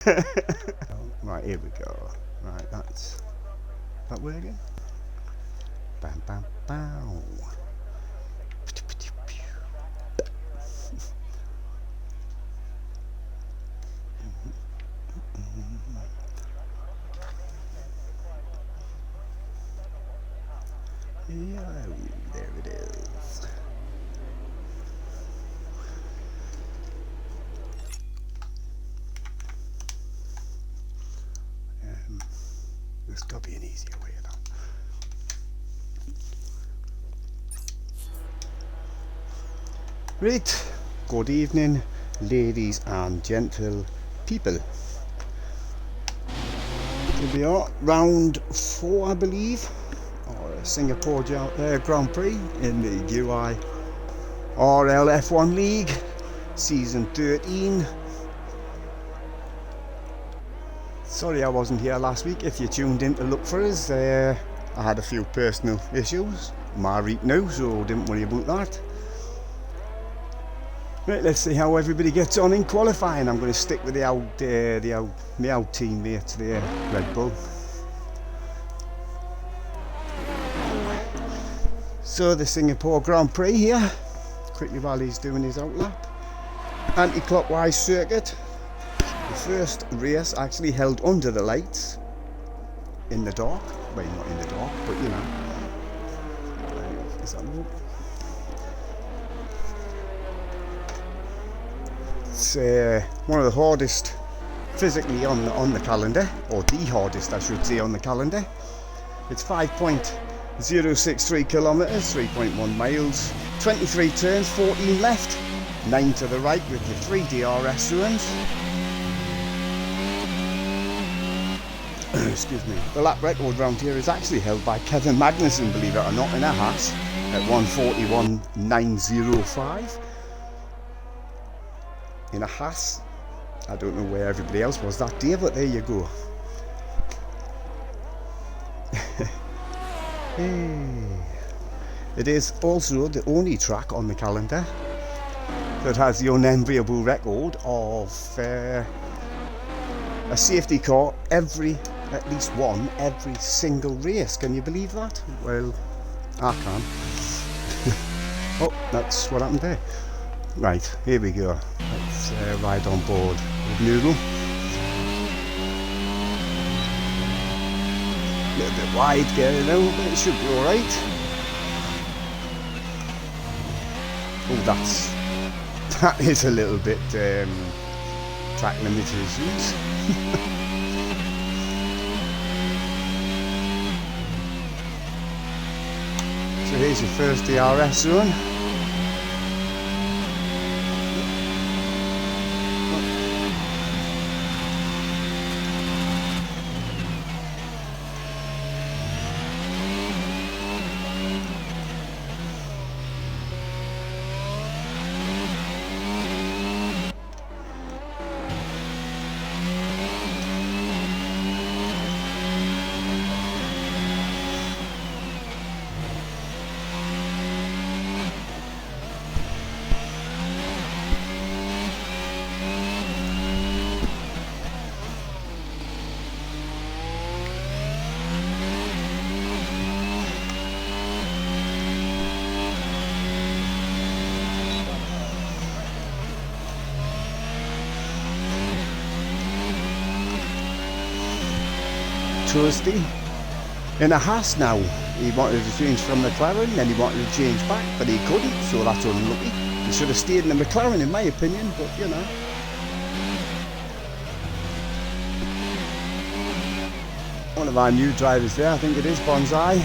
Right, here we go. Right, that's that working? Bam, bam, bam. Yeah, there it is. There's got to be an easier way of that. Right, good evening, ladies and gentle people. Here we are, round 4, I believe, or Singapore Grand Prix in the UIRL F1 League, season 13. Sorry I wasn't here last week. If you tuned in to look for us, I had a few personal issues. Married now, so didn't worry about that. Right, let's see how everybody gets on in qualifying. I'm going to stick with my old teammates there, Red Bull. So the Singapore Grand Prix here. Quickly while he's doing his outlap. Anti-clockwise circuit. The first race actually held under the lights in the dark. Well, not in the dark, but you know. Is that good? It's one of the hardest physically on the calendar, or the hardest I should say on the calendar. It's 5.063 kilometers, 3.1 miles, 23 turns, 14 left, 9 to the right with your 3 DRS zones. Excuse me. The lap record round here is actually held by Kevin Magnussen, believe it or not, in a Haas at 1:41.905. In a Haas. I don't know where everybody else was that day, but there you go. It is also the only track on the calendar that has the unenviable record of a safety car at least one every single race. Can you believe that? Well, I can. Oh, that's what happened there. Right, here we go. Let's ride on board with Noodle. A little bit wide getting out, but it should be alright. Oh, that is a little bit track limitations. So here's your first DRS zone. Tuesday in a Haas now. He wanted to change from McLaren, then he wanted to change back, but he couldn't, so that's unlucky. He should have stayed in the McLaren in my opinion, but you know. One of our new drivers there, I think it is Bonsai.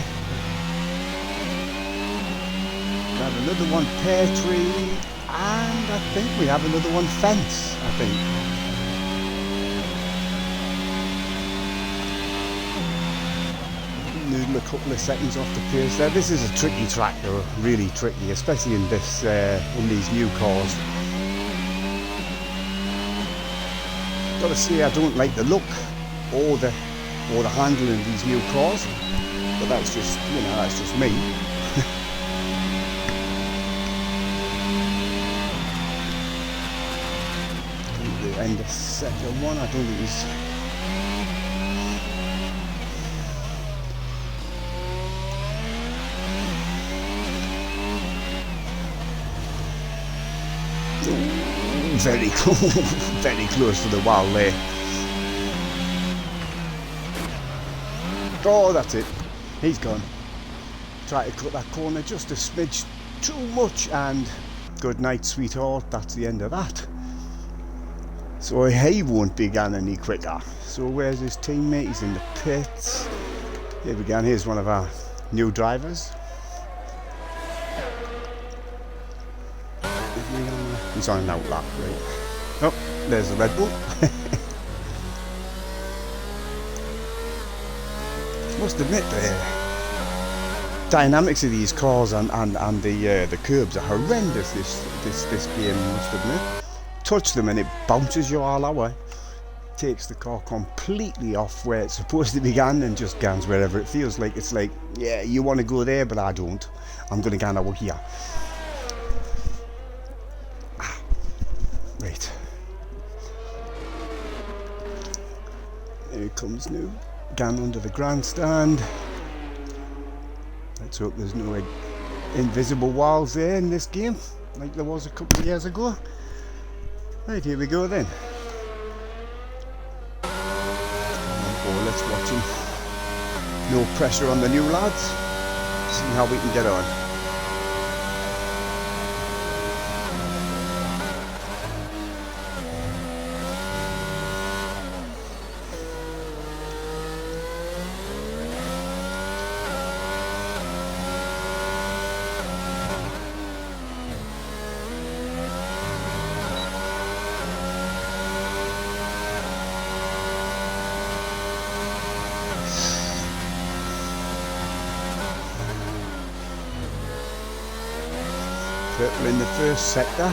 We have another one Pear Tree, and I think we have another one Fence, I think. Noodle a couple of seconds off the pace there. This is a tricky track though, really tricky, especially in this in these new cars. Gotta say I don't like the look or the handling of these new cars, but that's just, you know, that's just me. end of sector 1. I don't think he's... Very close, very close to the wall there. Oh, that's it. He's gone. Try to cut that corner just a smidge too much, and good night, sweetheart. That's the end of that. So he won't be going any quicker. So where's his teammate? He's in the pits. Here we go. Here's one of our new drivers. He's on an outlap, right? Oh, there's the Red Bull. Must admit the dynamics of these cars and the curbs are horrendous. This game, must admit. Touch them and it bounces you all away. Takes the car completely off where it's supposed to be going and just goes wherever it feels like. It's like, yeah, you want to go there, but I don't. I'm going to go over here. Right. Here it comes now. Gone under the grandstand. Let's hope there's no invisible walls there in this game, like there was a couple of years ago. Right, here we go then. Oh, let's watch him. No pressure on the new lads. See how we can get on. Purple in the first sector.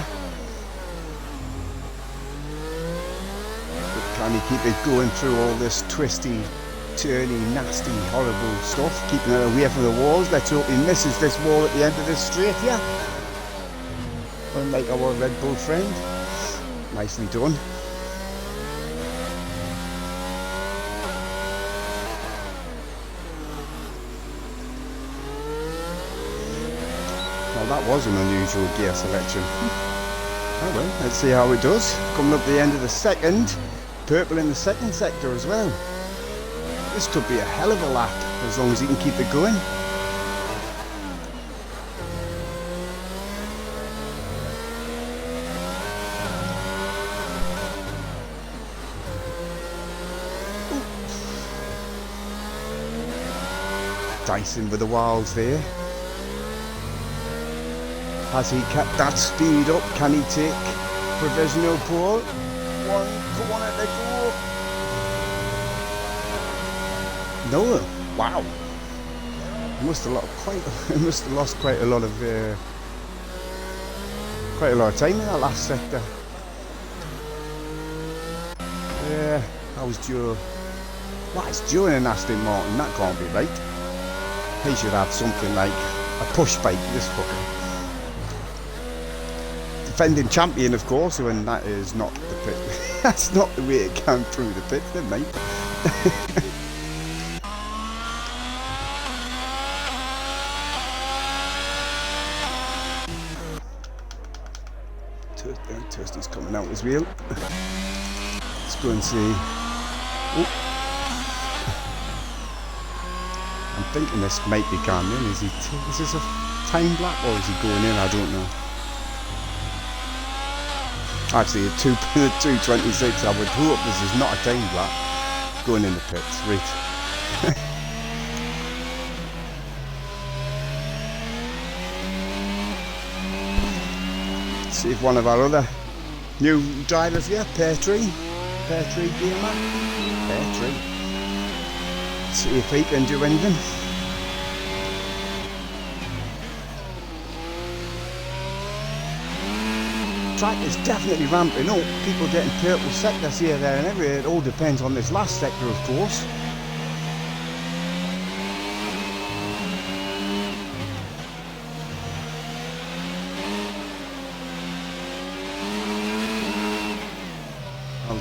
But can he keep it going through all this twisty, turny, nasty, horrible stuff? Keeping it away from the walls. Let's hope he misses this wall at the end of this straight here. Unlike our Red Bull friend. Nicely done. Well, that was an unusual gear selection. Oh well, let's see how it does. Coming up the end of the second. Purple in the second sector as well. This could be a hell of a lap, as long as he can keep it going. Dicing with the walls there. Has he kept that speed up? Can he take provisional pole? One corner to go. No. Wow. He must have lost quite a lot of time in that last sector. Yeah. How's Joe? What is Joe in an Aston Martin? That can't be right. He should have something like a push bike. This fucker. Defending champion, of course, and that is not the pit. That's not the way it came through the pit, then, mate. Tursty's coming out his wheel. Let's go and see. Oh. I'm thinking this might be going in. Is this a time lap or is he going in? I don't know. Actually, at 2:26, I would hope this is not a time lap. Going in the pits, right. See if one of our other new drivers here, Pear Tree Gamer. Pear Tree. See if he can do anything. Track is definitely ramping up. People getting purple sectors here, there and everywhere. It all depends on this last sector, of course.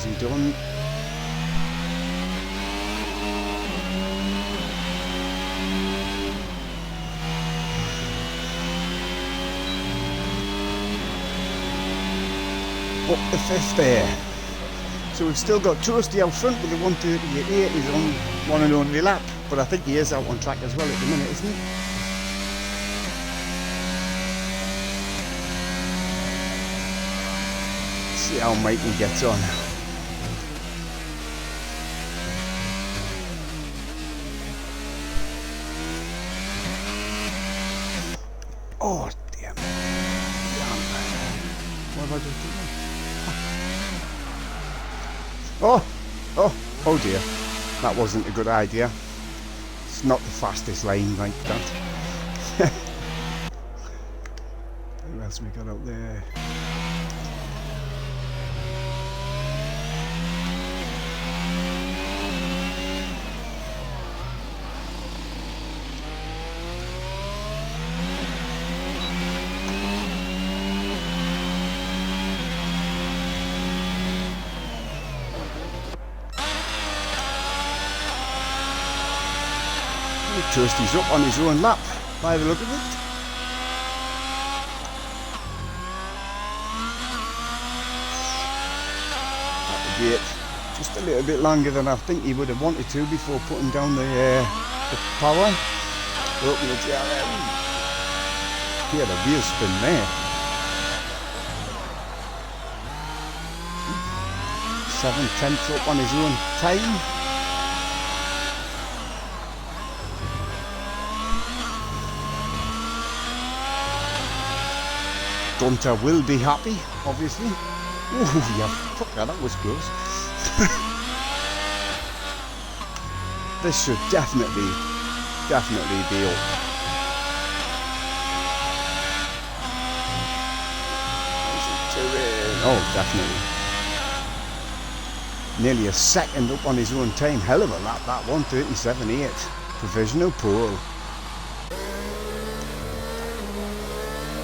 How's he done? Up the 5th there. So we've still got Toasty out front with the 1:38.8. He's on one and only lap, but I think he is out on track as well at the minute, isn't he? See how Mikey gets on. Oh damn! What have I just done? Oh dear, that wasn't a good idea. It's not the fastest line like that. Who else we got out there? Toasty's up on his own lap by the look of it. That would be it. Just a little bit longer than I think he would have wanted to before putting down the power. Open the GRM. He had a wheel spin there. 7/10 up on his own time. Gunter will be happy, obviously. Ooh, yeah, fuck that was close. This should definitely be up. Oh, definitely. Nearly a second up on his own time. Hell of a lap, that 1:37.8. Provisional pole.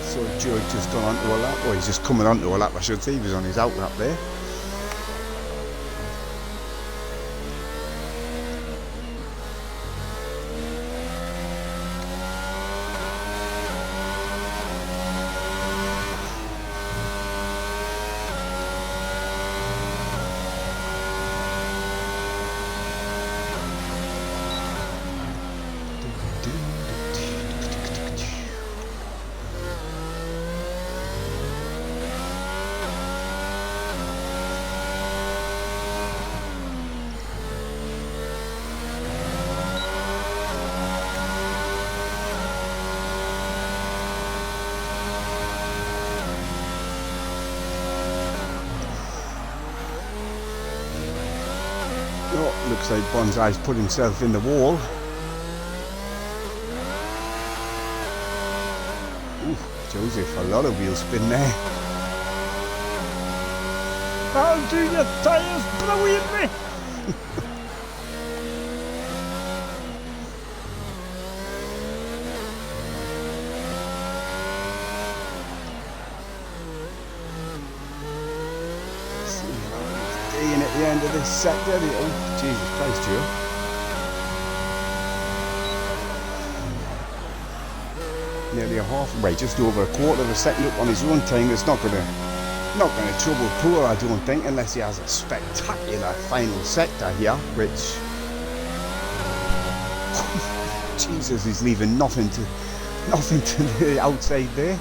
So George just gone onto a lap, or he's just coming onto a lap I should say, he was on his out lap there. Oh, looks like Bonsai's put himself in the wall. Ooh, Joseph, a lot of wheel spin there. How do your tyres blow in me? At the end of this sector, oh Jesus Christ, Joe. Nearly a halfway, just over a quarter of a second up on his own time. It's not gonna trouble Poole, I don't think, unless he has a spectacular final sector here, which Jesus, he's leaving nothing to the outside there.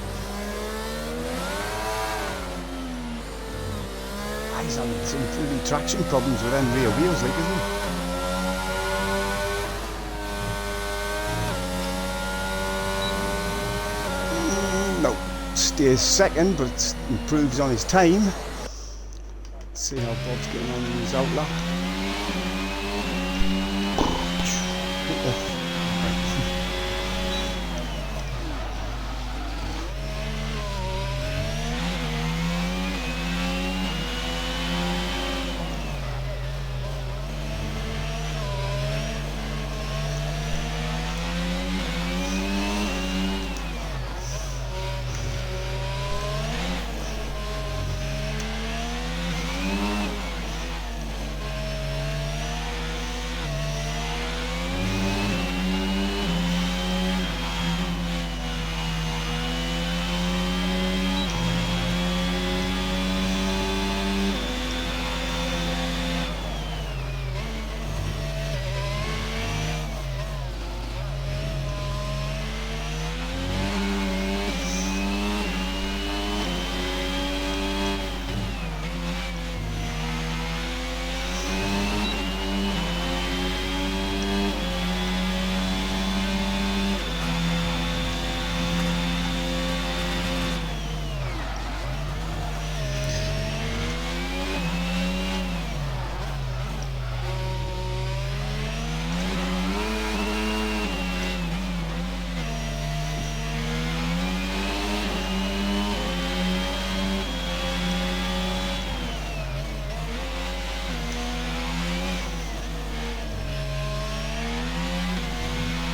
He's having some pretty traction problems with them rear wheels, like, isn't he? No, stays second, but improves on his time. Let's see how Bob's getting on in his out lap.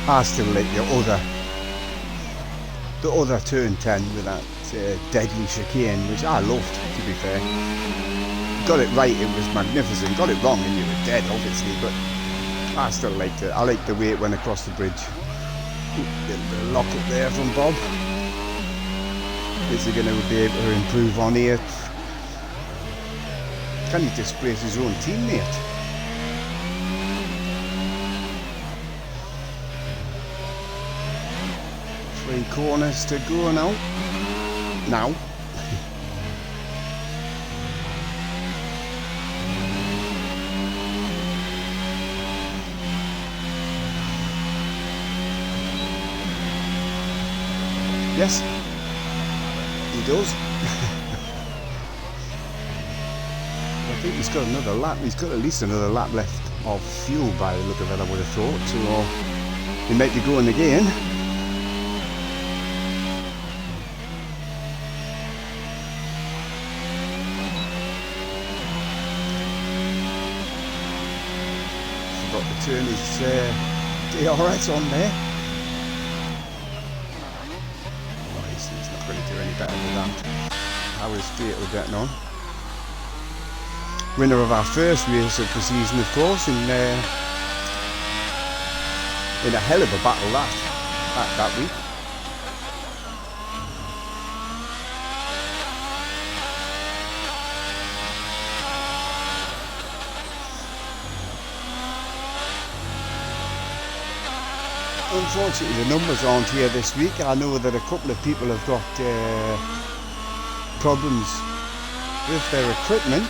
I still like the other turn 10 with that deadly chicane, which I loved, to be fair. Got it right, it was magnificent. Got it wrong and you were dead, obviously, but I still liked it. I liked the way it went across the bridge. Ooh, little bit of lock up there from Bob. Is he going to be able to improve on here? Can he displace his own teammate? Three corners to go now. Yes, he does. I think he's got another lap. He's got at least another lap left of fuel by the look of it, I would have thought. So he might be going again. Forgot to turn his DRS on there. He's not going to do any better than that. How is Fatal getting on? Winner of our first race of the season, of course, in a hell of a battle that week. Unfortunately, the numbers aren't here this week. I know that a couple of people have got problems with their equipment.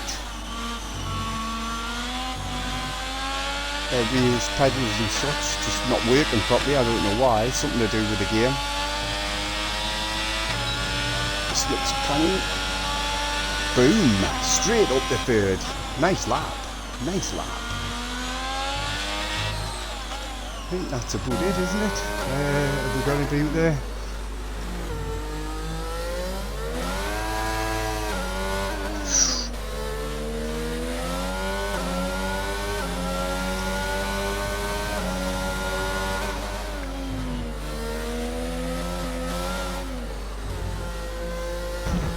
Wheels, pedals and such just not working properly. I don't know why. Something to do with the game. This looks funny. Boom! Straight up the third. Nice lap. Nice lap. I think that's about it, isn't it? Have we got anything out there?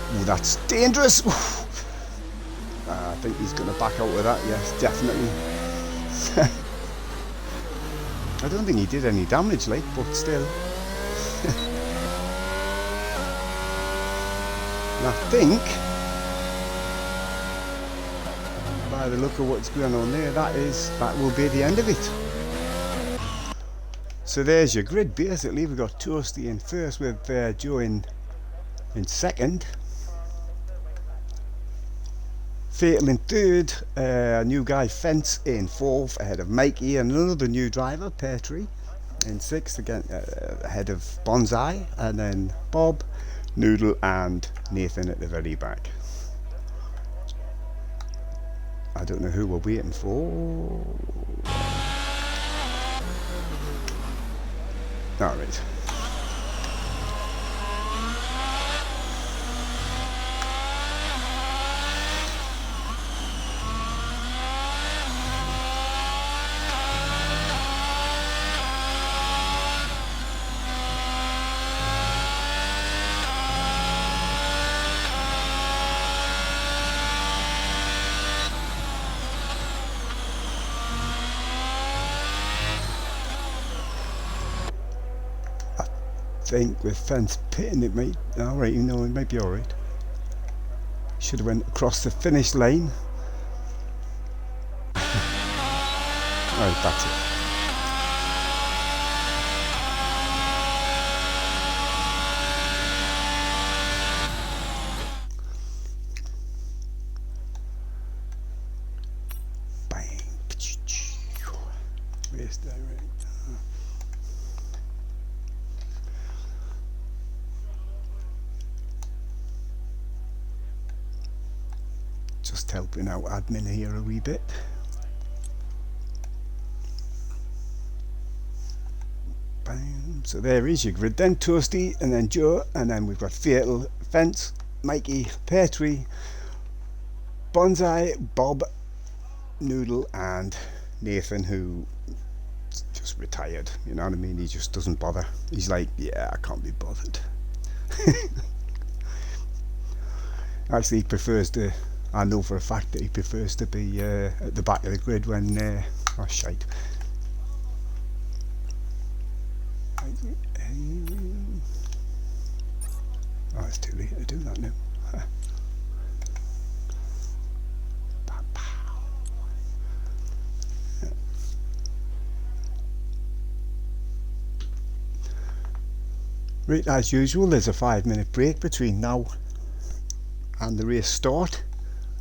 Oh, that's dangerous. I think he's going to back out with that. Yes, definitely. I don't think he did any damage, like, but still. And I think, by the look of what's going on there, that will be the end of it. So there's your grid. Basically, we've got Toasty in first with Joe in second. Fatal in third, new guy Fence in fourth, ahead of Mikey, and another new driver, Petrie, in sixth, again ahead of Bonsai, and then Bob, Noodle, and Nathan at the very back. I don't know who we're waiting for. Alright. I think with Fence pitting it might, alright, you know, it might be alright. Should have went across the finish line. Alright, that's it. Bang. Race direct. Just helping out admin here a wee bit. Bam. So there is your grid then. Toasty, and then Joe, and then we've got Fatal, Fence, Mikey, Petrie, Bonsai, Bob, Noodle, and Nathan, who just just retired, you know what I mean? He just doesn't bother. He's like, yeah, I can't be bothered. Actually, he prefers to, I know for a fact that he prefers to be at the back of the grid when, oh shite. Oh, it's too late to do that now. Right, as usual, there's a 5-minute break between now and the race start.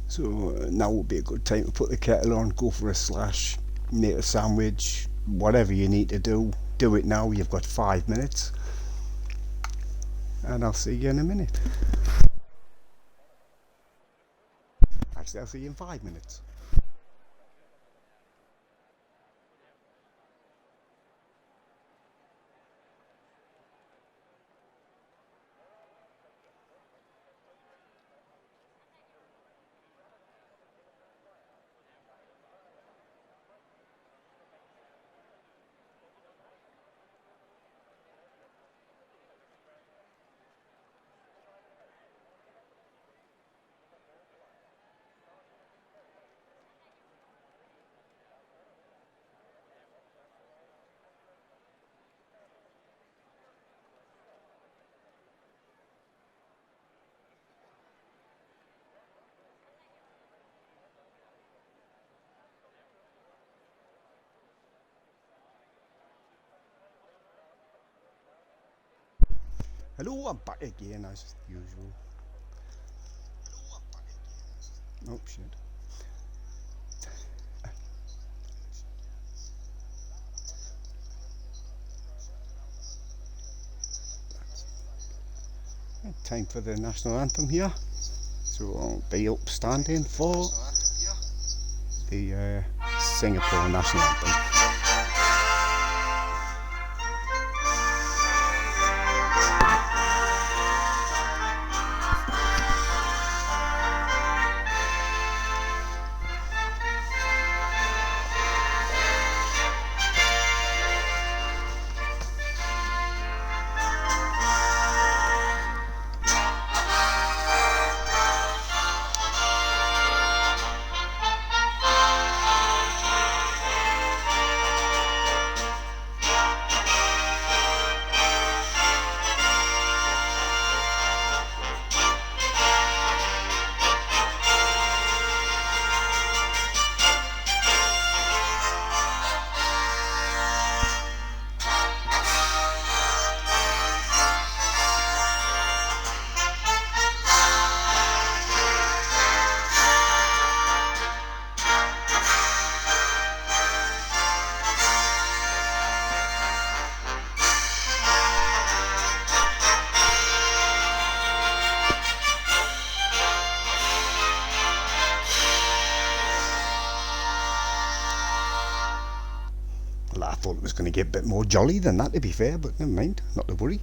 So now would be a good time to put the kettle on, go for a slash, make a sandwich, whatever you need to do it now. You've got 5 minutes, and I'll see you in a minute. Actually, I'll see you in 5 minutes. Hello, I'm back again as usual. Oh shit. Time for the national anthem here. So I'll be up standing for the Singapore national anthem. Well, I thought it was going to get a bit more jolly than that, to be fair, but never mind, not to worry.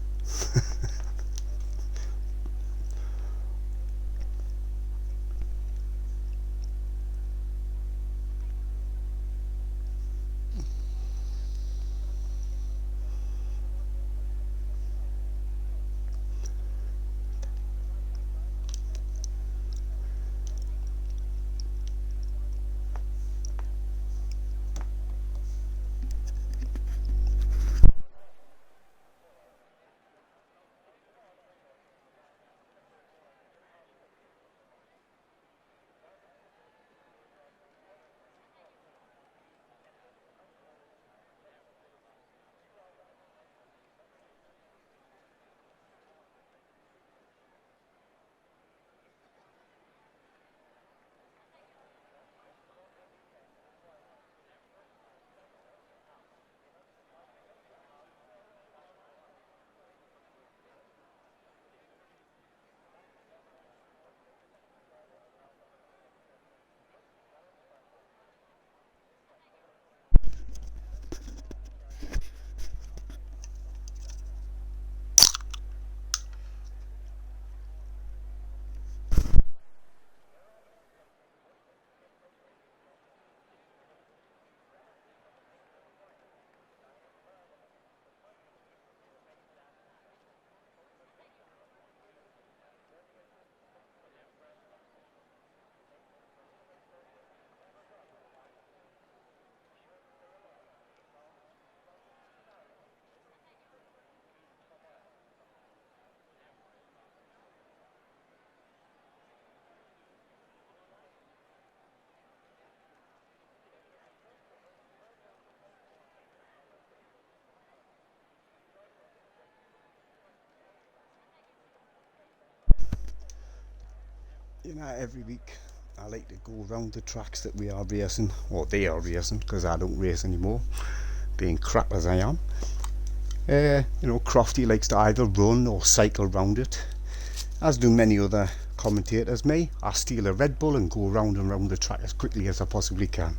You know, every week I like to go around the tracks that we are racing, or they are racing, because I don't race anymore, being crap as I am. You know, Crofty likes to either run or cycle round it, as do many other commentators. Me, I steal a Red Bull and go round and round the track as quickly as I possibly can,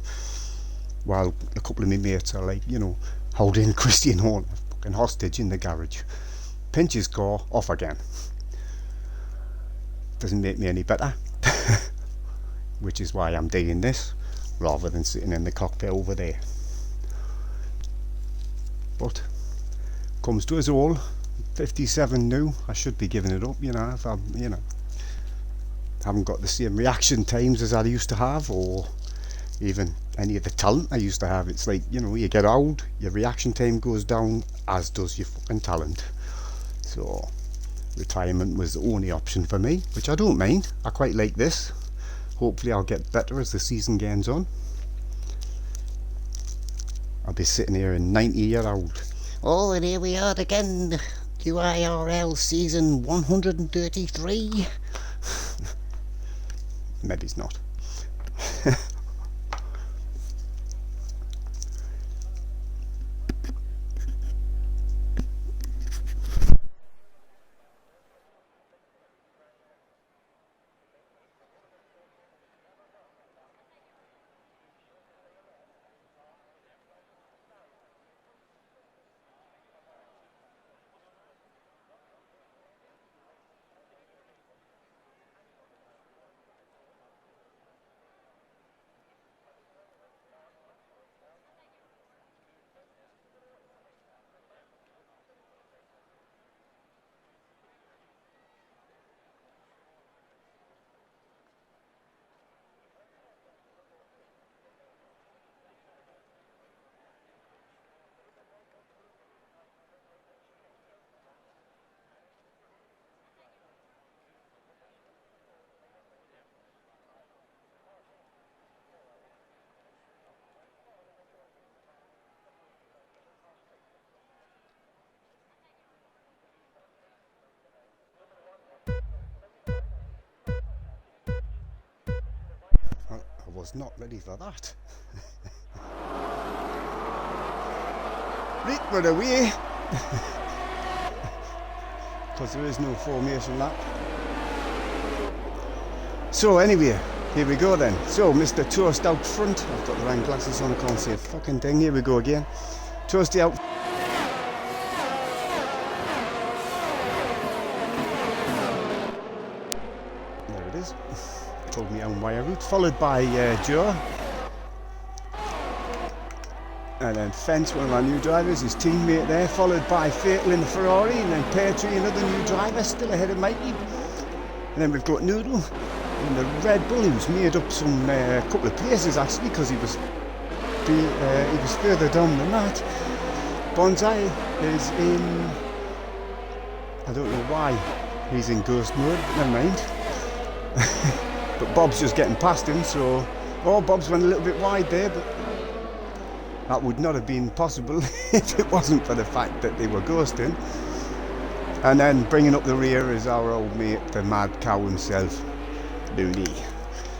while a couple of my mates are like, you know, holding Christian Horner fucking hostage in the garage. Pinch his car, off again. Doesn't make me any better. Which is why I'm doing this rather than sitting in the cockpit over there. But comes to us all, 57 new. I should be giving it up, you know, if I'm, you know, haven't got the same reaction times as I used to have, or even any of the talent I used to have. It's like, you know, you get old, your reaction time goes down, as does your fucking talent. So retirement was the only option for me, which I don't mind. I quite like this. Hopefully I'll get better as the season gains on. I'll be sitting here in 90-year-old. Oh, and here we are again. UIRL season 133. Maybe it's not. I was not ready for that. Right, we're away. Because there is no formation lap. So anyway, here we go then. So Mr. Toast out front. I've got the wrong glasses on, I can't see a fucking thing. Here we go again. Toasty out. There it is. Told me own wire route. Followed by Joe. And then Fence, one of our new drivers, his teammate there, followed by Fatal in the Ferrari, and then Peartree, another new driver, still ahead of Mikey. And then we've got Noodle in the Red Bull, who's made up some couple of places actually, because he was further down than that. Bonsai is in, I don't know why he's in ghost mode, never mind. But Bob's just getting past him, so Bob's went a little bit wide there, but that would not have been possible if it wasn't for the fact that they were ghosting. And then bringing up the rear is our old mate, the mad cow himself, Looney.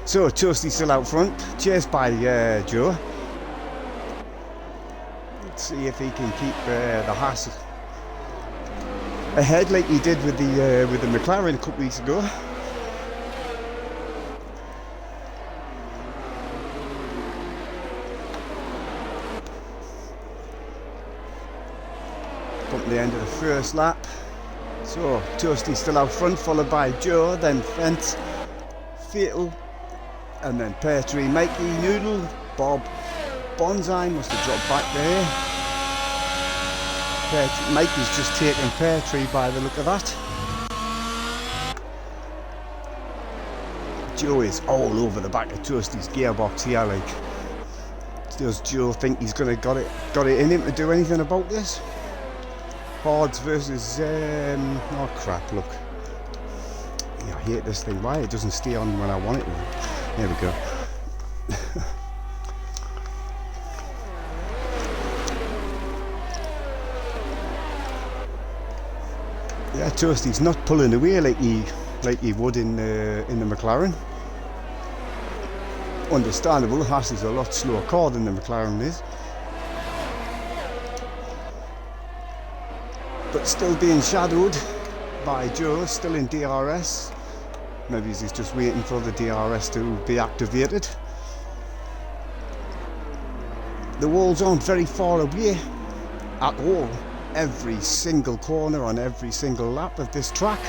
So Toasty still out front, chased by Joe. Let's see if he can keep the Haas ahead like he did with the McLaren a couple weeks ago. Up the end of the first lap. So Toasty still out front, followed by Joe, then Fence, Fatal, and then Peartree, Mikey, Noodle, Bob, Bonsai must have dropped back there. Mikey's just taken Peartree by the look of that. Joe is all over the back of Toasty's gearbox here. Like, does Joe think he's got it in him to do anything about this? Hards versus oh crap, look. Yeah, I hate this thing. Why it doesn't stay on when I want it to. There we go. Yeah, Toasty's not pulling away like he like he would in the McLaren. Understandable, the Haas is a lot slower car than the McLaren is, but still being shadowed by Joe, still in DRS. Maybe he's just waiting for the DRS to be activated. The walls aren't very far away at all. Every single corner on every single lap of this track.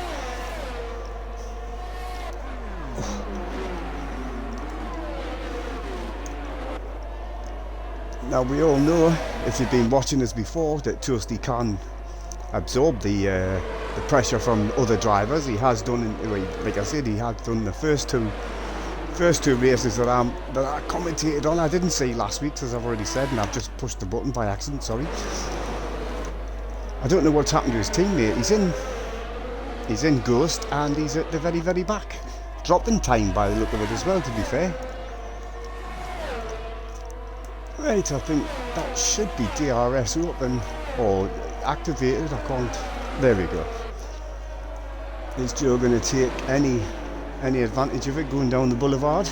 Now we all know, if you've been watching us before, that Toasty can absorb the pressure from other drivers. He has done, like I said, he had done the first two races that I commentated on. I didn't see last week's, as I've already said, and I've just pushed the button by accident, sorry. I don't know what's happened to his teammate. He's in Ghost, and he's at the very, very back. Dropping time by the look of it as well, to be fair. Right, I think that should be DRS open or activated. I can't. There we go. Is Joe going to take any advantage of it going down the boulevard?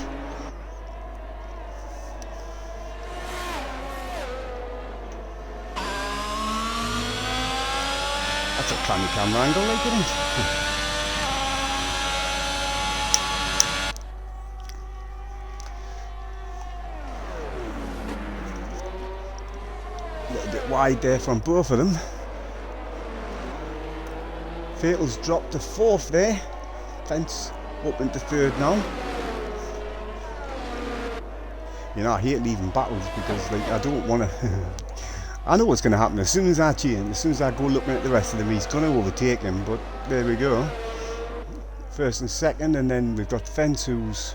That's a clammy camera angle, like, isn't it? A little bit wide there from both of them. Vettel's dropped to 4th there. Fence up into 3rd now. You know, I hate leaving battles because, like, I don't want to. I know what's going to happen as soon as I change. As soon as I go looking at the rest of them, he's going to overtake him. But there we go. 1st and 2nd, and then we've got Fence, who's,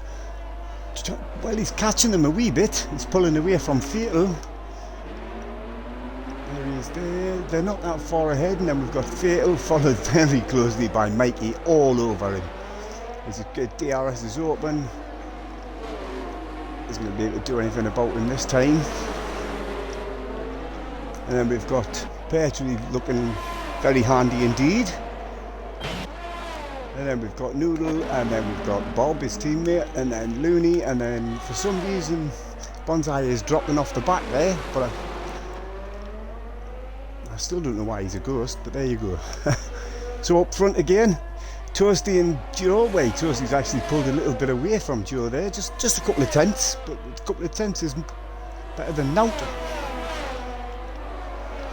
well, he's catching them a wee bit. He's pulling away from Vettel. There he is there. They're not that far ahead, and then we've got Vettel followed very closely by Mikey all over him. His DRS is open. He's going to be able to do anything about him this time. And then we've got Petrie looking very handy indeed. And then we've got Noodle, and then we've got Bob, his teammate, and then Looney, and then for some reason Bonsai is dropping off the back there, but I still don't know why he's a ghost, but there you go. So up front again, Toasty and Joe. Wait, Toasty's actually pulled a little bit away from Joe there, just a couple of tenths, but a couple of tenths is better than nought.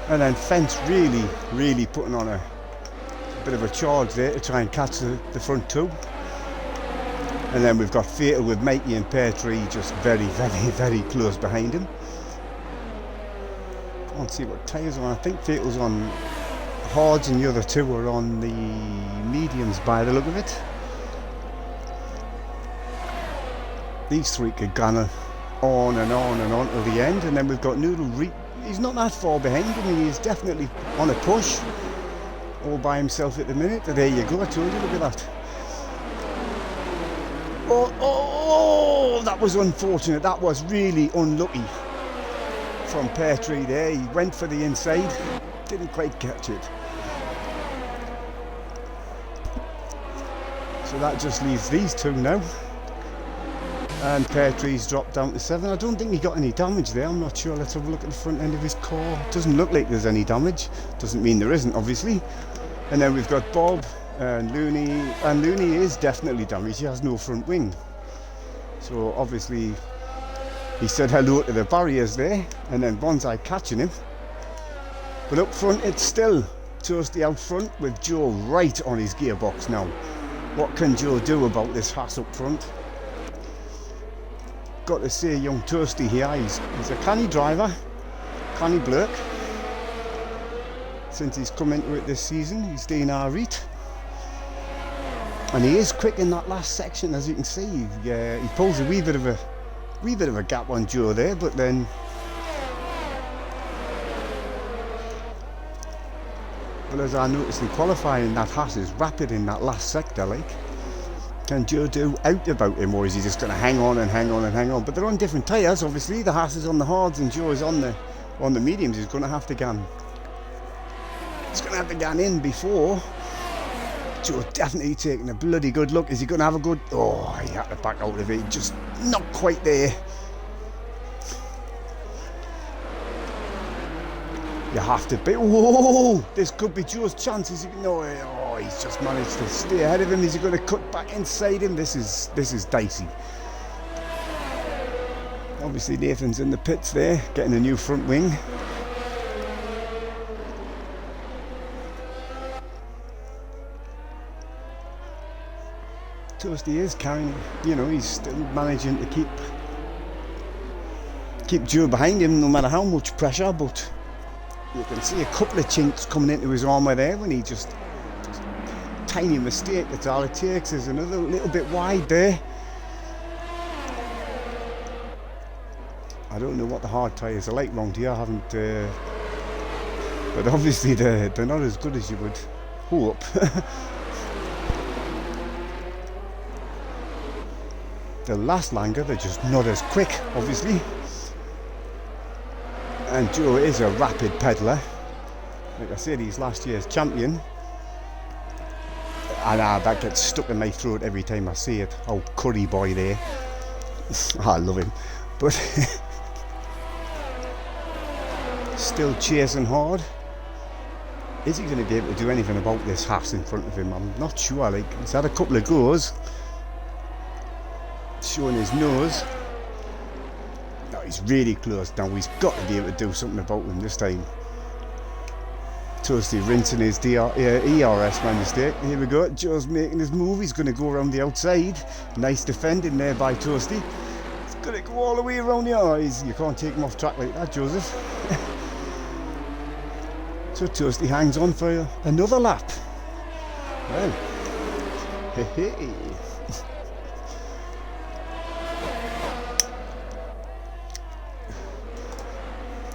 And then Fence really putting on a bit of a charge there to try and catch the front two. And then we've got Vettel with Mikey and Petrie just very close behind him. Can't see what tyres are on. I think Vettel's on hards and the other two are on the mediums by the look of it. These three could gun on and on till the end, and then we've got Noodle. He's not that far behind. I mean, he's definitely on a push all by himself at the minute. There you go, I told you, look at that. Oh, that was unfortunate. That was really unlucky from Petrie there. He went for the inside, didn't quite catch it. So that just leaves these two now. And Petrie's dropped down to 7. I don't think he got any damage there. I'm not sure. Let's have a look at the front end of his car. Doesn't look like there's any damage. Doesn't mean there isn't, obviously. And then we've got Bob and Looney. And Looney is definitely damaged. He has no front wing. So obviously he said hello to the barriers there. And then Bonsai catching him. But up front it's still Toasty out front with Joe right on his gearbox now. What can Joe do about this Haas up front? Got to say, young Toasty here, he's a canny driver, canny bloke. Since he's come into it this season, he's doing alright. And he is quick in that last section, as you can see. He pulls a wee bit of a gap on Joe there, but then well, as I noticed in qualifying, that Haas is rapid in that last sector, like. Can Joe do out about him, or is he just going to hang on and hang on and hang on? But they're on different tyres, obviously. The Haas is on the hards and Joe is on the mediums. He's going to have to gun in before Joe definitely taking a bloody good look. Is he going to have a good... Oh, he had to back out of it. Just not quite there. You have to be... Whoa! This could be Joe's chance. Is he... No, oh, he's just managed to stay ahead of him. Is he going to cut back inside him? This is dicey. Obviously Nathan's in the pits there, getting a new front wing. Toasty is carrying, you know, he's still managing to keep Joe behind him no matter how much pressure, but you can see a couple of chinks coming into his armour there when he just tiny mistake, that's all it takes. There's another little bit wide there. I don't know what the hard tyres are like round here, I haven't, but obviously they're not as good as you would hope. They'll last longer, they're just not as quick, obviously. And Joe is a rapid peddler. Like I said, he's last year's champion. And that gets stuck in my throat every time I see it. Oh, Curry boy there. I love him. But still chasing hard. Is he going to be able to do anything about this Haas in front of him? I'm not sure. Like, he's had a couple of goes, showing his nose. No, he's really close now. He's got to be able to do something about him this time. Toasty rinsing his ERS, my mistake. Here we go. Joe's making his move. He's going to go around the outside. Nice defending there by Toasty. He's going to go all the way around the eyes. You can't take him off track like that, Joseph. So Toasty hangs on for another lap. Well, hey.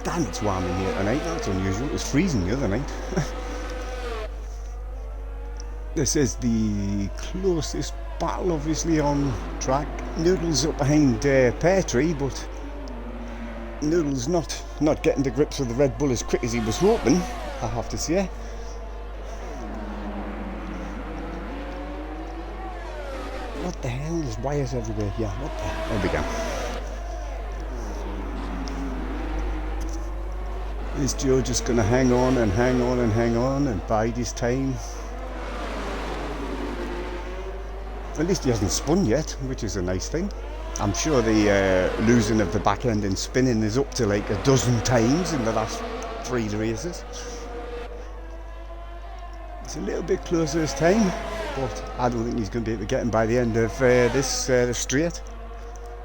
Damn, it's warm in here tonight. That's unusual. It was freezing the other night. This is the closest battle, obviously, on track. Noodle's up behind Pear Tree, but Noodle's not getting to grips with the Red Bull as quick as he was hoping, I have to say. What the hell? There's wires everywhere here. What the hell? There we go. Is Joe just going to hang on and hang on and hang on and bide his time? At least he hasn't spun yet, which is a nice thing. I'm sure the losing of the back end and spinning is up to like a dozen times in the last 3 races. It's a little bit closer this time, but I don't think he's going to be able to get him by the end of this straight.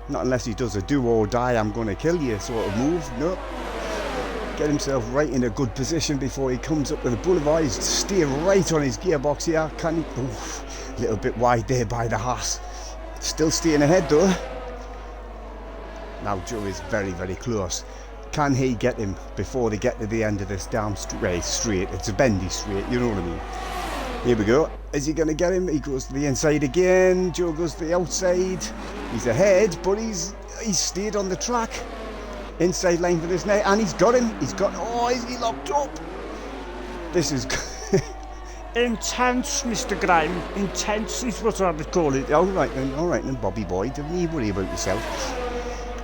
Not unless he does a do or die, I'm going to kill you sort of move. No. Get himself right in a good position before he comes up to the boulevard. He's stay right on his gearbox here. Can he? Oof, a little bit wide there by the Haas. Still staying ahead though. Now Joe is very, very close. Can he get him before they get to the end of this damn straight? It's a bendy straight, you know what I mean. Here we go. Is he going to get him? He goes to the inside again. Joe goes to the outside. He's ahead, but he's stayed on the track. Inside line for this net, and he's got him. Oh, is he locked up? This is intense, Mr. Grime. Intense is what I would call it. All right then, Bobby boy. Don't you worry about yourself.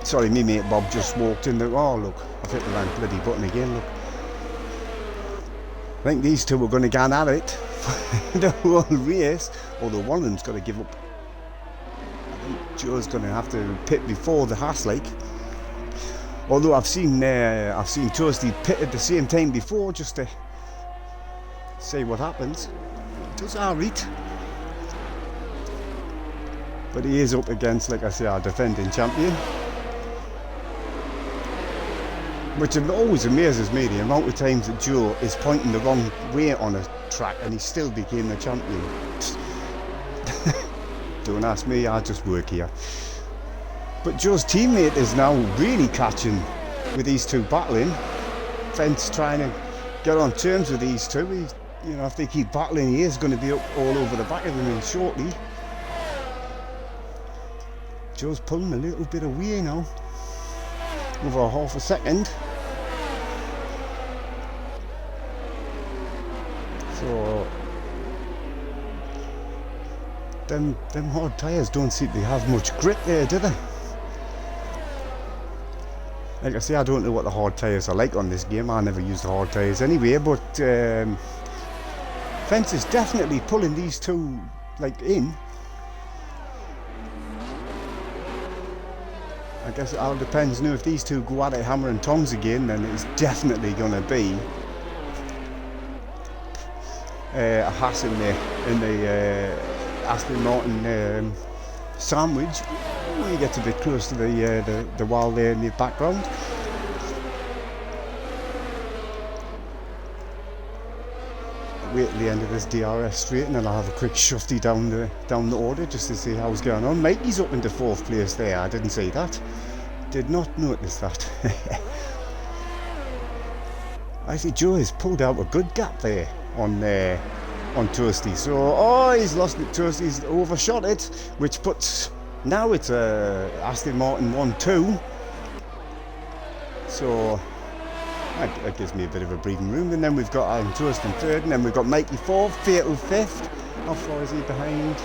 Sorry, me mate Bob just walked in. Oh look, I've hit the wrong bloody button again. Look, I think these two are going to get at it for the whole race. Although one of them's got to give up. I think Joe's going to have to pit before the Haas like. Although I've seen Toasty pit at the same time before, just to see what happens. It does alright. But he is up against, like I say, our defending champion. Which always amazes me, the amount of times that Joe is pointing the wrong way on a track and he still became the champion. Don't ask me, I just work here. But Joe's teammate is now really catching with these two battling. Fence trying to get on terms with these two. You know, if they keep battling, he is going to be up all over the back of them shortly. Joe's pulling a little bit away now. Over half a second. So them hard tyres don't seem to have much grip there, do they? Like I say, I don't know what the hard tyres are like on this game. I never use the hard tyres anyway, but Fence is definitely pulling these two like in. I guess it all depends. Now, if these two go at it hammer and tongs again, then it's definitely going to be a Haas in the Aston Martin sandwich when he gets a bit close to the wall there in the background. I'll wait at the end of this DRS straight and then I'll have a quick shufty down the order just to see how it's going on. Mikey's up into 4th place there. I didn't see that. Did not notice that. I see Joe has pulled out a good gap there on Toasty. So, oh, he's lost it. Toasty's overshot it, which puts, now it's a Aston Martin 1-2. So that gives me a bit of a breathing room. And then we've got Toast in 3rd, and then we've got Mikey 4th, Fatal 5th. How far is he behind?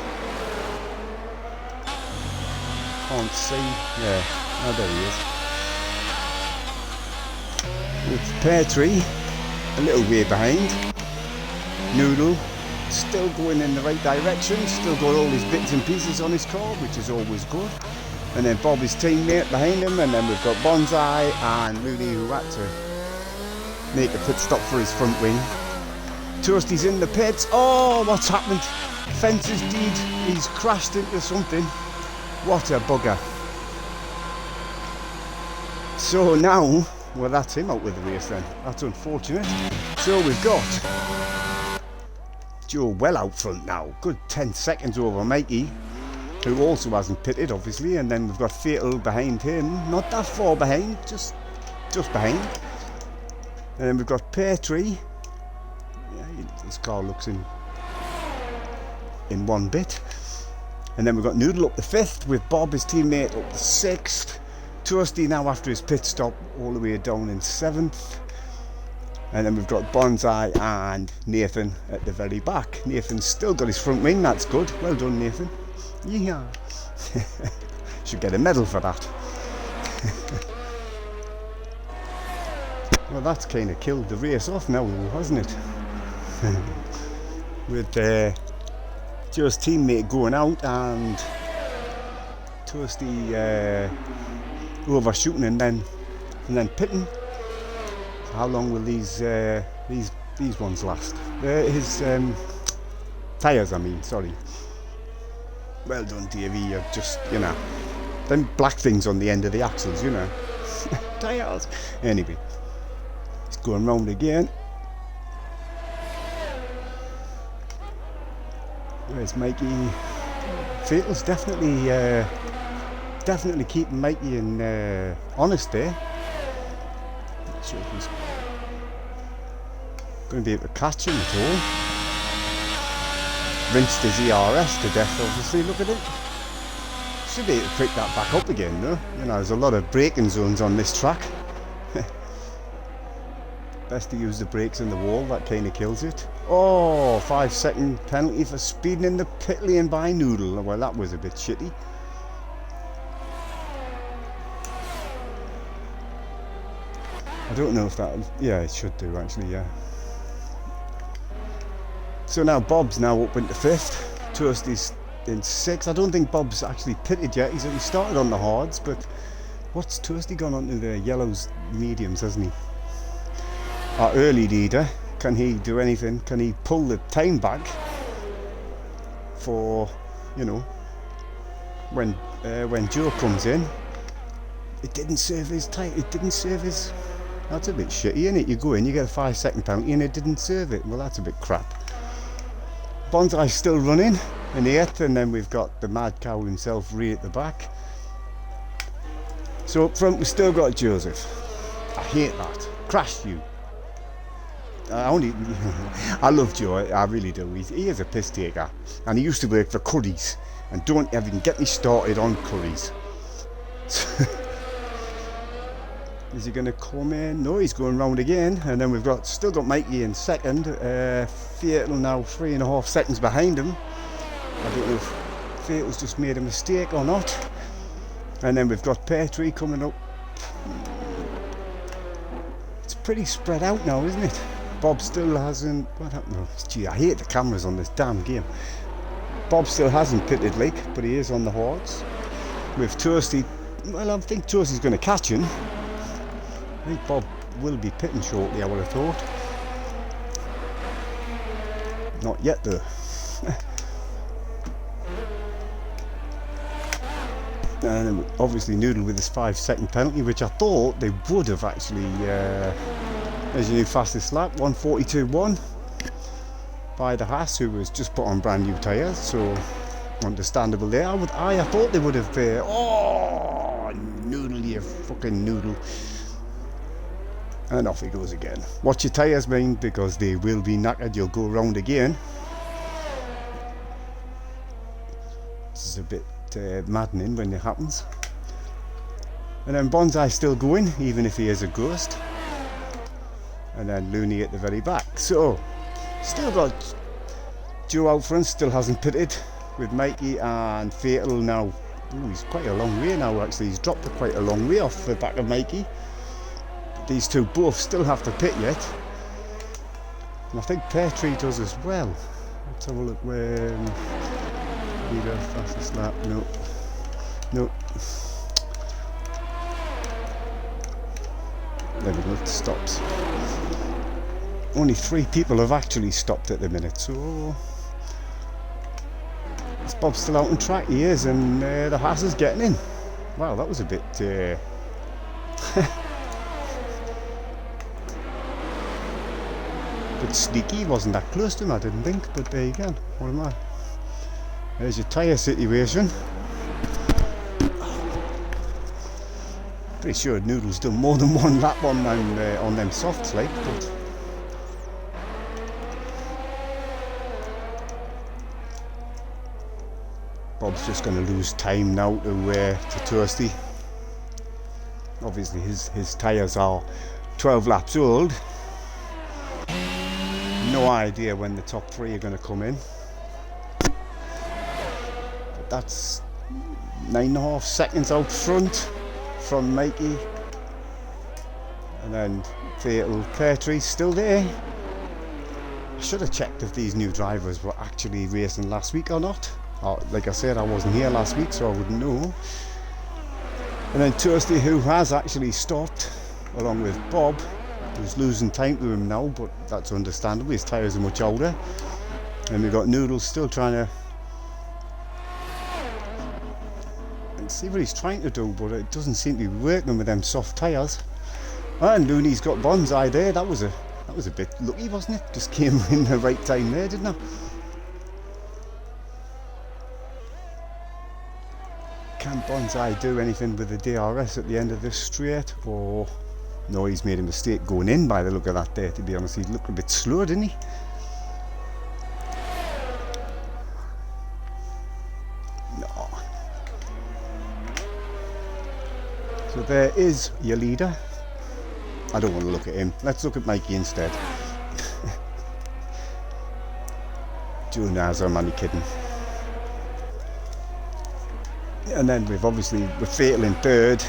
Can't see. Yeah, oh, there he is. With Pear Tree a little way behind. Noodle still going in the right direction, still got all his bits and pieces on his car, which is always good. And then Bob, his teammate, behind him, and then we've got Bonsai and Mooney, who had to make a pit stop for his front wing. Toasty's in the pits. Oh, what's happened? Fence's deed, he's crashed into something. What a bugger. So now, well, that's him out with the race then. That's unfortunate. So we've got Joe well out front now. Good 10 seconds over Mikey, who also hasn't pitted, obviously. And then we've got Fatal behind him. Not that far behind, just behind. And then we've got Pear Tree. Yeah, this car looks in one bit. And then we've got Noodle up the 5th with Bob, his teammate, up the 6th. Toasty now after his pit stop all the way down in 7th. And then we've got Bonsai and Nathan at the very back. Nathan's still got his front wing, that's good. Well done, Nathan. Yeah. Should get a medal for that. Well, that's kind of killed the race off now, hasn't it? With Joe's teammate going out and Toasty overshooting and then pitting. So how long will these ones last? His tyres, I mean, sorry. Well done, Davey. You're just, you know, them black things on the end of the axles, you know. Tyres. Anyway, it's going round again. Where's Mikey? Fatal's definitely keeping Mikey in honest there. Not sure if he's going to be able to catch him at all. Rinsed his ERS to death, obviously. Look at it. Should be able to pick that back up again, though. You know, there's a lot of braking zones on this track. Best to use the brakes in the wall, that kind of kills it. Oh, 5-second penalty for speeding in the pit lane by Noodle. Well, that was a bit shitty. I don't know if that... Yeah, it should do, actually, yeah. So now Bob's now up into 5th. Toasty's in 6th. I don't think Bob's actually pitted yet. He started on the hards, but what's Toasty gone on to the yellows, mediums, hasn't he? Our early leader, can he do anything? Can he pull the time back for, you know, when Joe comes in? It didn't serve his time. It didn't serve his... That's a bit shitty, isn't it? You go in, you get a 5-second penalty and it didn't serve it. Well, that's a bit crap. Bonsai's still running in the 8th, and then we've got the mad cow himself right at the back. So up front we've still got Joseph. I hate that. Crashed you. I love Joe, I really do. He is a piss taker, and he used to work for Curry's, and don't even get me started on Curry's. Is he going to come in? No, he's going round again. And then we've still got Mikey in 2nd. Fatal now 3.5 seconds behind him. I don't know if Fatal's just made a mistake or not. And then we've got Pear Tree coming up. It's pretty spread out now, isn't it? Bob still hasn't... What happened? Oh, gee, I hate the cameras on this damn game. Bob still hasn't pitted, like, but he is on the hordes. With Toasty... Well, I think Toasty's going to catch him. I think Bob will be pitting shortly, I would have thought. Not yet, though. And obviously Noodle with his 5-second penalty, which I thought they would have actually, as your new fastest lap, 1:42.1 by the Haas, who was just put on brand new tyres, so understandable there. I thought they would have, oh, Noodle, you fucking Noodle. And off he goes again. Watch your tyres, man, because they will be knackered. You'll go round again. This is a bit maddening when it happens. And then Bonsai still going, even if he is a ghost. And then Looney at the very back. So, still got Joe out front, still hasn't pitted, with Mikey and Fatal now. Ooh, he's quite a long way now, actually. He's dropped quite a long way off the back of Mikey. But these two both still have to pit yet. And I think Pear Tree does as well. Let's have a look when... Leader, fastest lap, no. There we go, it stops. Only 3 people have actually stopped at the minute, so... Is Bob still out on track? He is, and the Haas is getting in. Wow, that was a bit... bit sneaky. Wasn't that close to him, I didn't think, but there you go. What am I? There's your tyre situation. Pretty sure Noodle's done more than 1 lap on them softs, like, but... Bob's just going to lose time now to Toasty. Obviously his tyres are 12 laps old. No idea when the top 3 are going to come in. That's 9.5 seconds out front from Mikey, and then Fatal Pear Tree still there. I should have checked if these new drivers were actually racing last week or not. Like I said, I wasn't here last week, so I wouldn't know. And then Toasty, who has actually stopped, along with Bob, who's losing time to him now, but that's understandable. His tyres are much older. And we've got Noodles still trying to see what he's trying to do, but it doesn't seem to be working with them soft tyres. And Looney's got Bonsai there. That was a bit lucky, wasn't it? Just came in the right time there, didn't it? Can Bonsai do anything with the DRS at the end of this straight? Or no, he's made a mistake going in by the look of that there, to be honest. He looked a bit slow, didn't he? So there is your leader. I don't want to look at him. Let's look at Mikey instead. Joe Naz, I'm only kidding. And then we've obviously, with Fatal in 3rd.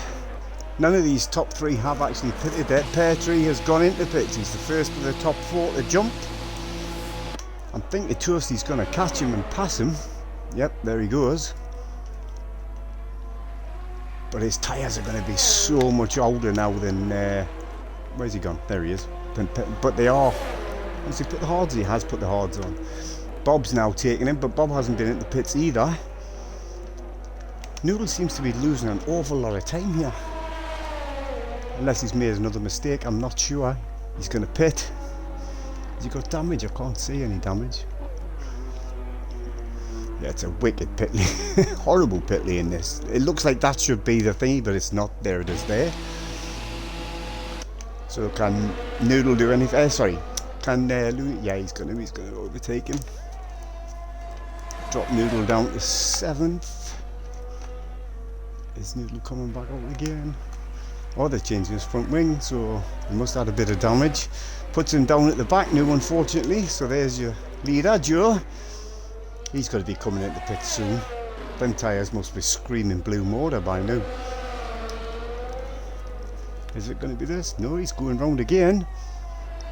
None of these top 3 have actually pitted yet. Pear Tree has gone into pits. He's the first of the top 4 to jump. I'm thinking Toasty's going to catch him and pass him. Yep, there he goes. But his tyres are going to be so much older now than... where's he gone? There he is. But they are... Has he put the hards? He has put the hards on. Bob's now taking him, but Bob hasn't been in the pits either. Noodle seems to be losing an awful lot of time here. Unless he's made another mistake, I'm not sure. He's going to pit. Has he got damage? I can't see any damage. Yeah, it's a wicked pit lane. Horrible pit lane in this. It looks like that should be the thingy, but it's not. There it is there. So can Noodle do anything? Sorry. Can Louis? Yeah, he's gonna overtake him. Drop Noodle down to 7th. Is Noodle coming back out again? Oh, they're changing his front wing, so he must have had a bit of damage. Puts him down at the back now, unfortunately. So there's your leader, Joe. He's got to be coming into the pit soon. Them tyres must be screaming blue motor by now. Is it going to be this? No, he's going round again.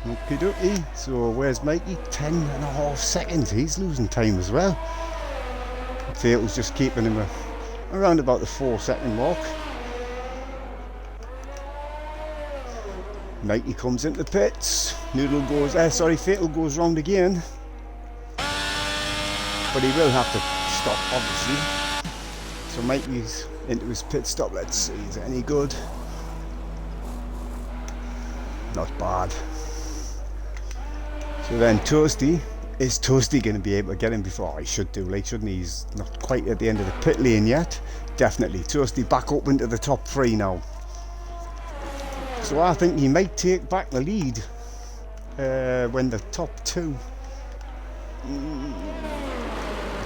Okie dokie. So where's Mikey? 10.5 seconds. He's losing time as well. Fatal's just keeping him around about the 4-second mark. Mikey comes into the pits. Fatal goes round again. But he will have to stop, obviously. So Mikey's into his pit stop. Let's see, is it any good? Not bad. So then Toasty, is Toasty going to be able to get him before? Oh, he should do, like, shouldn't he? He's not quite at the end of the pit lane yet. Definitely. Toasty back up into the top 3 now. So I think he might take back the lead when the top 2.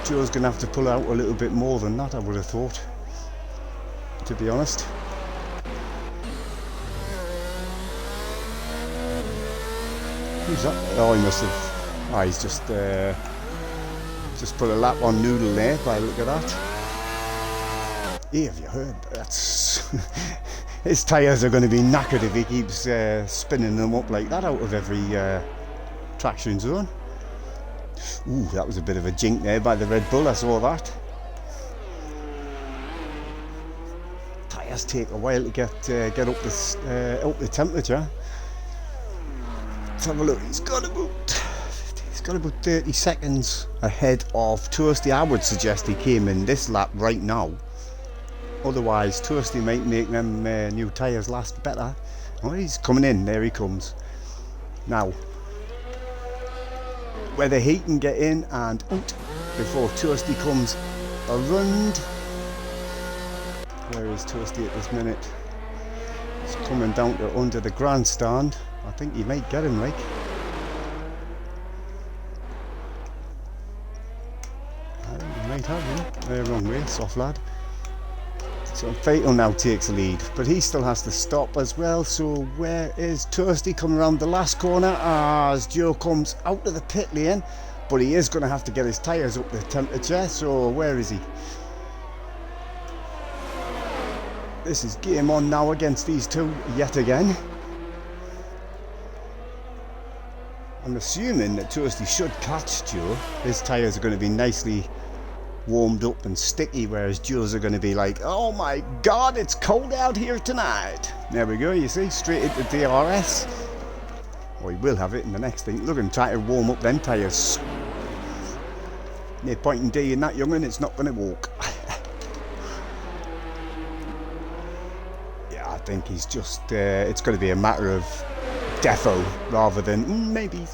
Joe's going to have to pull out a little bit more than that, I would have thought, to be honest. Who's that? Oh, he must have. Oh, he's just put a lap on Noodle there. By the look at that. Yeah, have you heard? That's his tyres are going to be knackered if he keeps spinning them up like that out of every traction zone. Ooh, that was a bit of a jink there by the Red Bull. I saw that. Tyres take a while to get up the temperature. Let's have a look. He's got about 30 seconds ahead of Toasty. I would suggest he came in this lap right now. Otherwise, Toasty might make them new tyres last better. Oh, he's coming in. There he comes. Now, whether he can get in and out before Toasty comes around. Where is Toasty at this minute? He's coming down to under the grandstand. I think he might get him, like. I think he might have him. Wrong way, soft lad. So Fatal now takes the lead, but he still has to stop as well. So where is Toasty coming around the last corner? As Joe comes out of the pit lane, but he is going to have to get his tyres up the temperature. So where is he? This is game on now against these two yet again. I'm assuming that Toasty should catch Joe. His tyres are going to be nicely warmed up and sticky, whereas Joe's are going to be like, oh my god, it's cold out here tonight. There we go, you see, straight into DRS. Oh, he will have it in the next thing. Look at him trying to warm up them tyres. No point in doing that, young'un, it's not going to walk. Yeah, I think he's just, it's going to be a matter of defo rather than maybe.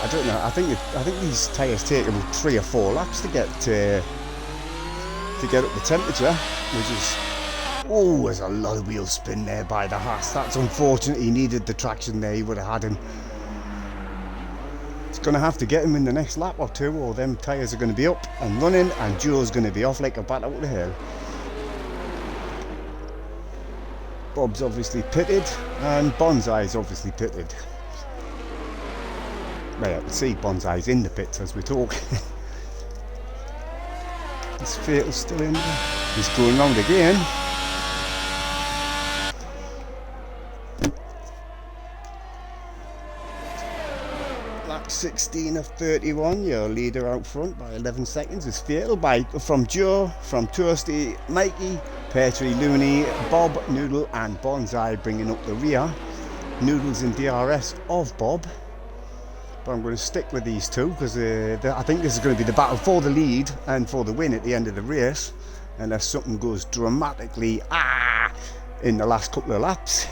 I don't know. I think these tyres take about 3 or 4 laps to get up the temperature, which is. Oh, there's a lot of wheel spin there by the Haas. That's unfortunate. He needed the traction there. He would have had him. It's going to have to get him in the next lap or 2, or them tyres are going to be up and running, and Joe's going to be off like a bat out of the hill. Bob's obviously pitted, and Bonsai's obviously pitted. Well, I can see Bonsai's in the pits as we talk. This Fatal's still in there. He's going round again. Lap 16 of 31, your leader out front by 11 seconds is Fatal from Joe, from Toasty, Mikey, Petrie, Looney, Bob, Noodle and Bonsai bringing up the rear. Noodle's in DRS of Bob. But I'm going to stick with these two because I think this is going to be the battle for the lead and for the win at the end of the race, unless something goes dramatically in the last couple of laps.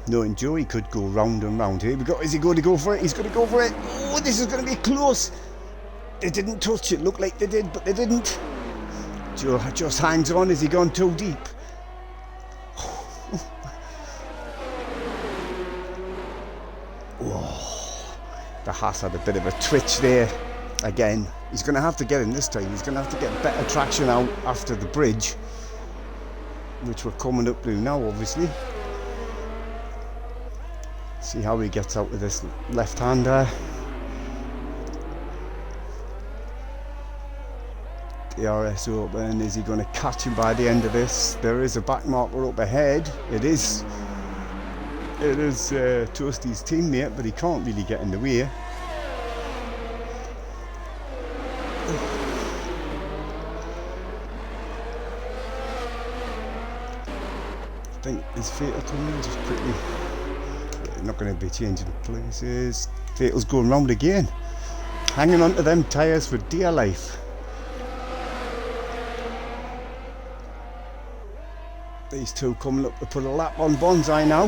Knowing Joe, he could go round and round. Here we go. Is he going to go for it? He's going to go for it. Oh, this is going to be close. They didn't touch it. Looked like they did, but they didn't. Joe just hangs on. Has he gone too deep? Oh, the Haas had a bit of a twitch there again. He's going to have to get in this time. He's going to have to get better traction out after the bridge, which we're coming up to now, obviously. See how he gets out with this left-hander. DRS open. Is he going to catch him by the end of this? There is a back marker up ahead. It is Toasty's teammate, but he can't really get in the way. I think is Fatal coming in just quickly. Not going to be changing places. Fatal's going round again, hanging on to them tyres for dear life. These two coming up to put a lap on Bonsai now.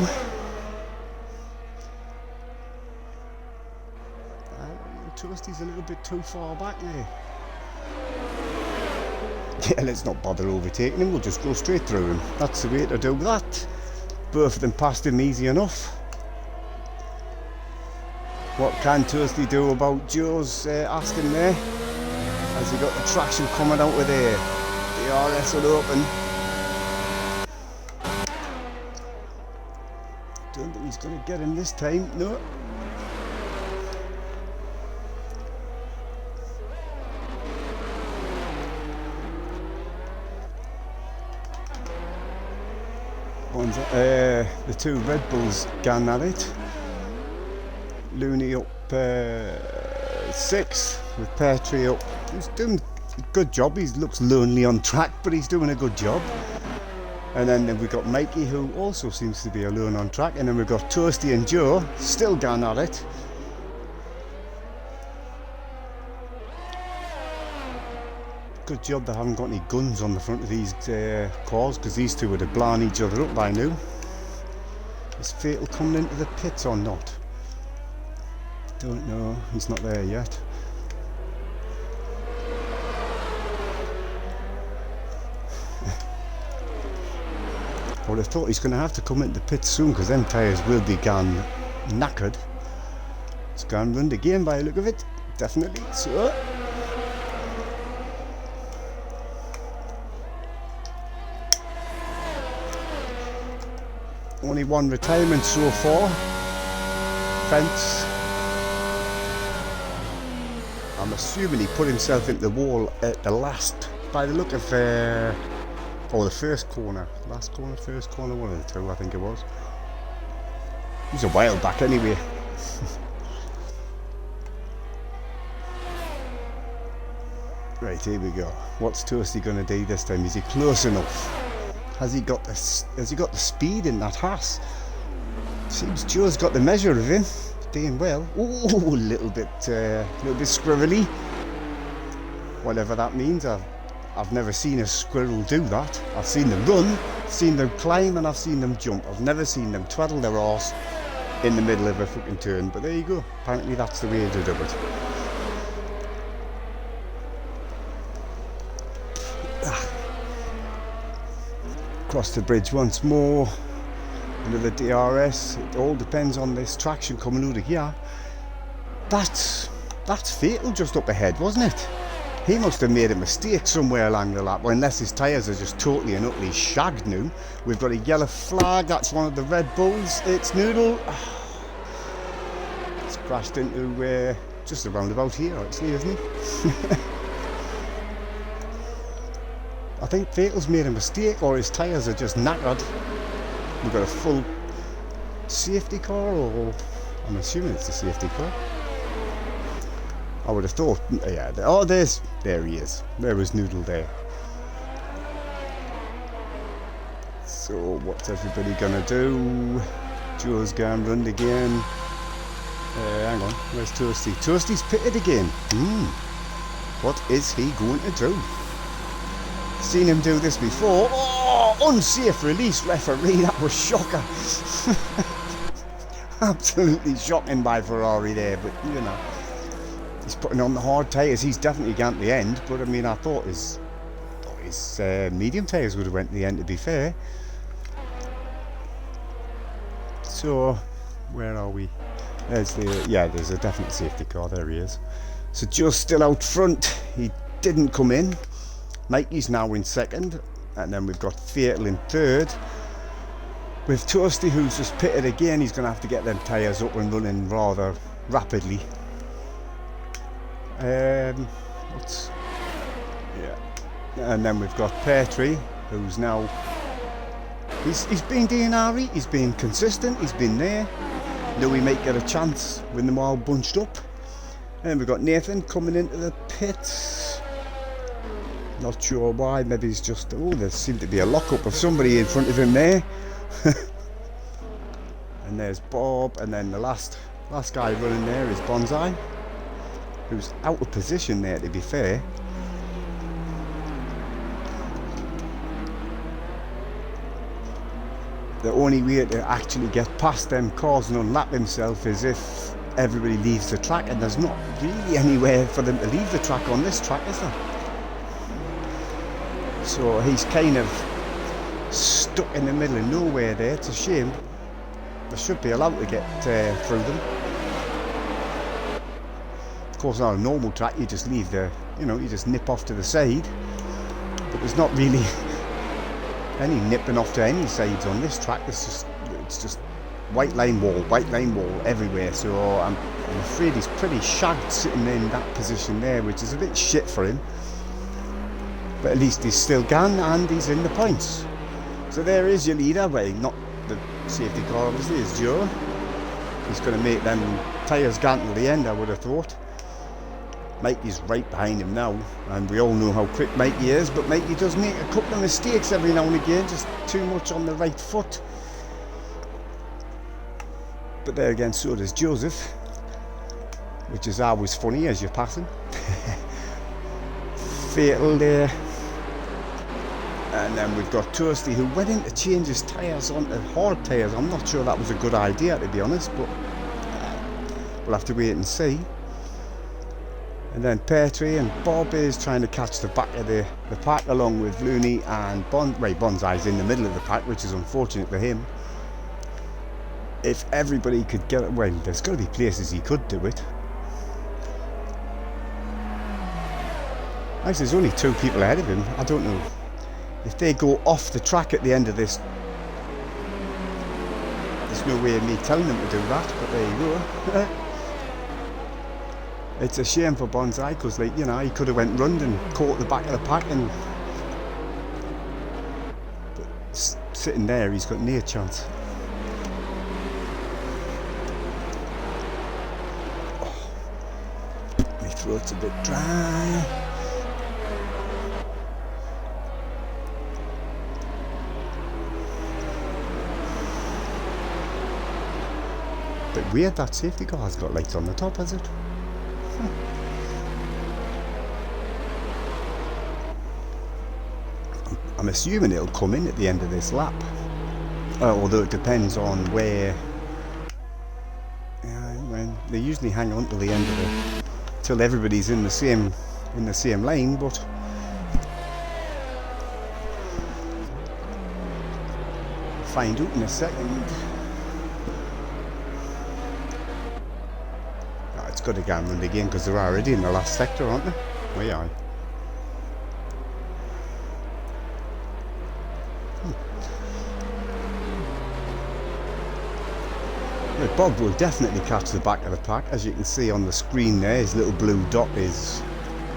Toasty's a little bit too far back there. Yeah, let's not bother overtaking him, we'll just go straight through him. That's the way to do that. Both of them passed him easy enough. What can Toasty do about Joe's Aston there? Has he got the traction coming out of there? The RS will open. Don't think he's going to get him this time, no. The two Red Bulls gone at it. Looney up 6 with Petrie up. He's doing a good job. He looks lonely on track, but he's doing a good job. And then we've got Mikey, who also seems to be alone on track. And then we've got Toasty and Joe still gone at it. Good job they haven't got any guns on the front of these cars, because these two would have blown each other up by now. Is Fatal coming into the pits or not? Don't know, he's not there yet. I would have thought he's going to have to come into the pits soon, because them tyres will be gone knackered. It's gone run again by the look of it, definitely. So only one retirement so far. Fence. I'm assuming he put himself into the wall at the last, by the look of, or the first corner. Last corner, first corner, one of the two I think it was. It was a while back anyway. Right, here we go. What's Toasty going to do this time? Is he close enough? Has he got the speed in that Haas? Seems Joe's got the measure of him. Doing well. Ooh, a little bit squirrely. Whatever that means. I've never seen a squirrel do that. I've seen them run, I've seen them climb, and I've seen them jump. I've never seen them twaddle their arse in the middle of a fucking turn. But there you go. Apparently that's the way to do it. Across the bridge once more. Another DRS. It all depends on this traction coming out of here. That's Fatal just up ahead, wasn't it? He must have made a mistake somewhere along the lap, unless his tyres are just totally and utterly shagged now. We've got a yellow flag. That's one of the Red Bulls. It's Noodle. It's crashed into just around about here, actually, isn't he? I think Fatal's made a mistake, or his tyres are just knackered. We've got a full safety car, or I'm assuming it's a safety car. I would have thought, yeah. Oh, there he is. There was Noodle there. So what's everybody gonna do? Joe's gone run again. Hang on, where's Toasty? Toasty's pitted again. What is he going to do? Seen him do this before. Oh, unsafe release, referee. That was shocker. Absolutely shocking by Ferrari there, but you know, he's putting on the hard tyres. He's definitely gone to the end, but I mean, I thought his medium tyres would have went to the end, to be fair. So where are we? There's a definite safety car. There he is. So Joe's still out front, he didn't come in. Mikey's now in second, and then we've got Fatal in third. With Toasty, who's just pitted again, he's going to have to get them tyres up and running rather rapidly. And then we've got Petrie, who's now, he's been DNR, he's been consistent, he's been there. Now we might get a chance when them all bunched up. And we've got Nathan coming into the pits. Not sure why, maybe he's just, oh, there seemed to be a lockup of somebody in front of him there. And there's Bob, and then the last guy running there is Bonsai, who's out of position there, to be fair. The only way to actually get past them cars and unlap himself is if everybody leaves the track, and there's not really anywhere for them to leave the track on this track, is there? So he's kind of stuck in the middle of nowhere there. It's a shame. They should be allowed to get through them. Of course, on a normal track, you just leave the, you just nip off to the side. But there's not really any nipping off to any sides on this track. It's just white line wall everywhere. So I'm afraid he's pretty shagged sitting in that position there, which is a bit shit for him. But at least he's still gone and he's in the points. So there is your leader. Well, not the safety car, obviously, is Joe. He's going to make them tyres go until the end, I would have thought. Mikey's right behind him now, and we all know how quick Mikey is, but Mikey does make a couple of mistakes every now and again, just too much on the right foot. But there again, so does Joseph, which is always funny as you're passing. Fatal there. And then we've got Toasty, who went in to change his tyres onto hard tyres. I'm not sure that was a good idea, to be honest, but we'll have to wait and see. And then Petrie and Bob is trying to catch the back of the pack along with Looney and Bonsai's in the middle of the pack, which is unfortunate for him. If everybody could get it, well, there's got to be places he could do it. Actually, there's only 2 people ahead of him. I don't know if they go off the track at the end of this. There's no way of me telling them to do that, but there you go. It's a shame for Bonsai, because he could have went round and caught the back of the pack, and but sitting there, he's got no chance. Oh, my throat's a bit dry. Bit weird that safety car has got lights on the top, has it? I'm assuming it'll come in at the end of this lap, although it depends on where. When they usually hang on till the end of till everybody's in the same lane, but find out in a second. It's got to go and run again, because they're already in the last sector, aren't they? Oh yeah. Bob will definitely catch the back of the pack. As you can see on the screen there, his little blue dot is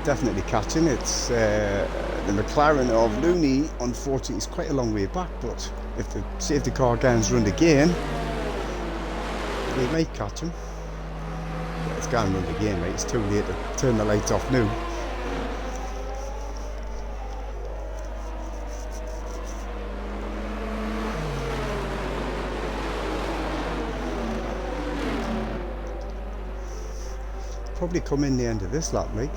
definitely catching. It's the McLaren of Looney, unfortunately, is quite a long way back, but if the safety car gets run again, we might catch him. Yeah, it's going to run again, mate. It's too late to turn the lights off now. Probably come in the end of this lap, Mike.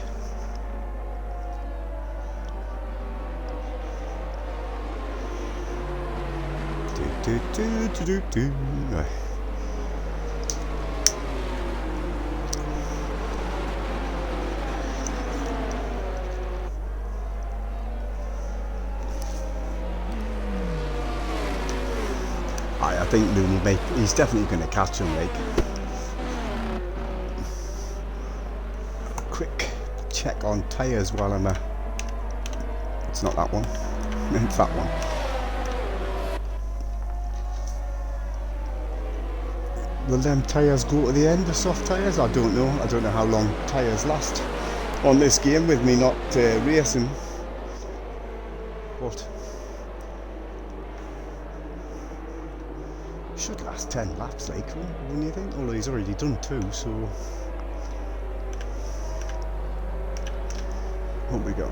I think Looney, mate, he's definitely going to catch him, Mike. Quick check on tyres while I'm it's not that one. It's that one. Will them tyres go to the end, the soft tyres? I don't know. I don't know how long tyres last on this game with me not racing. But should last 10 laps, like, wouldn't you think? Although he's already done 2, so what we got?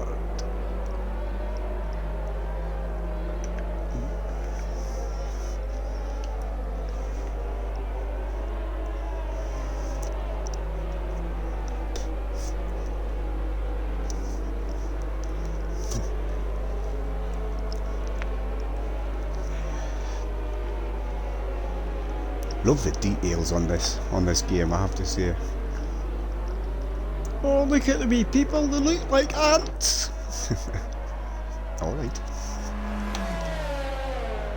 Love the details on this game, I have to say. Oh, look at the wee people, they look like ants. Alright.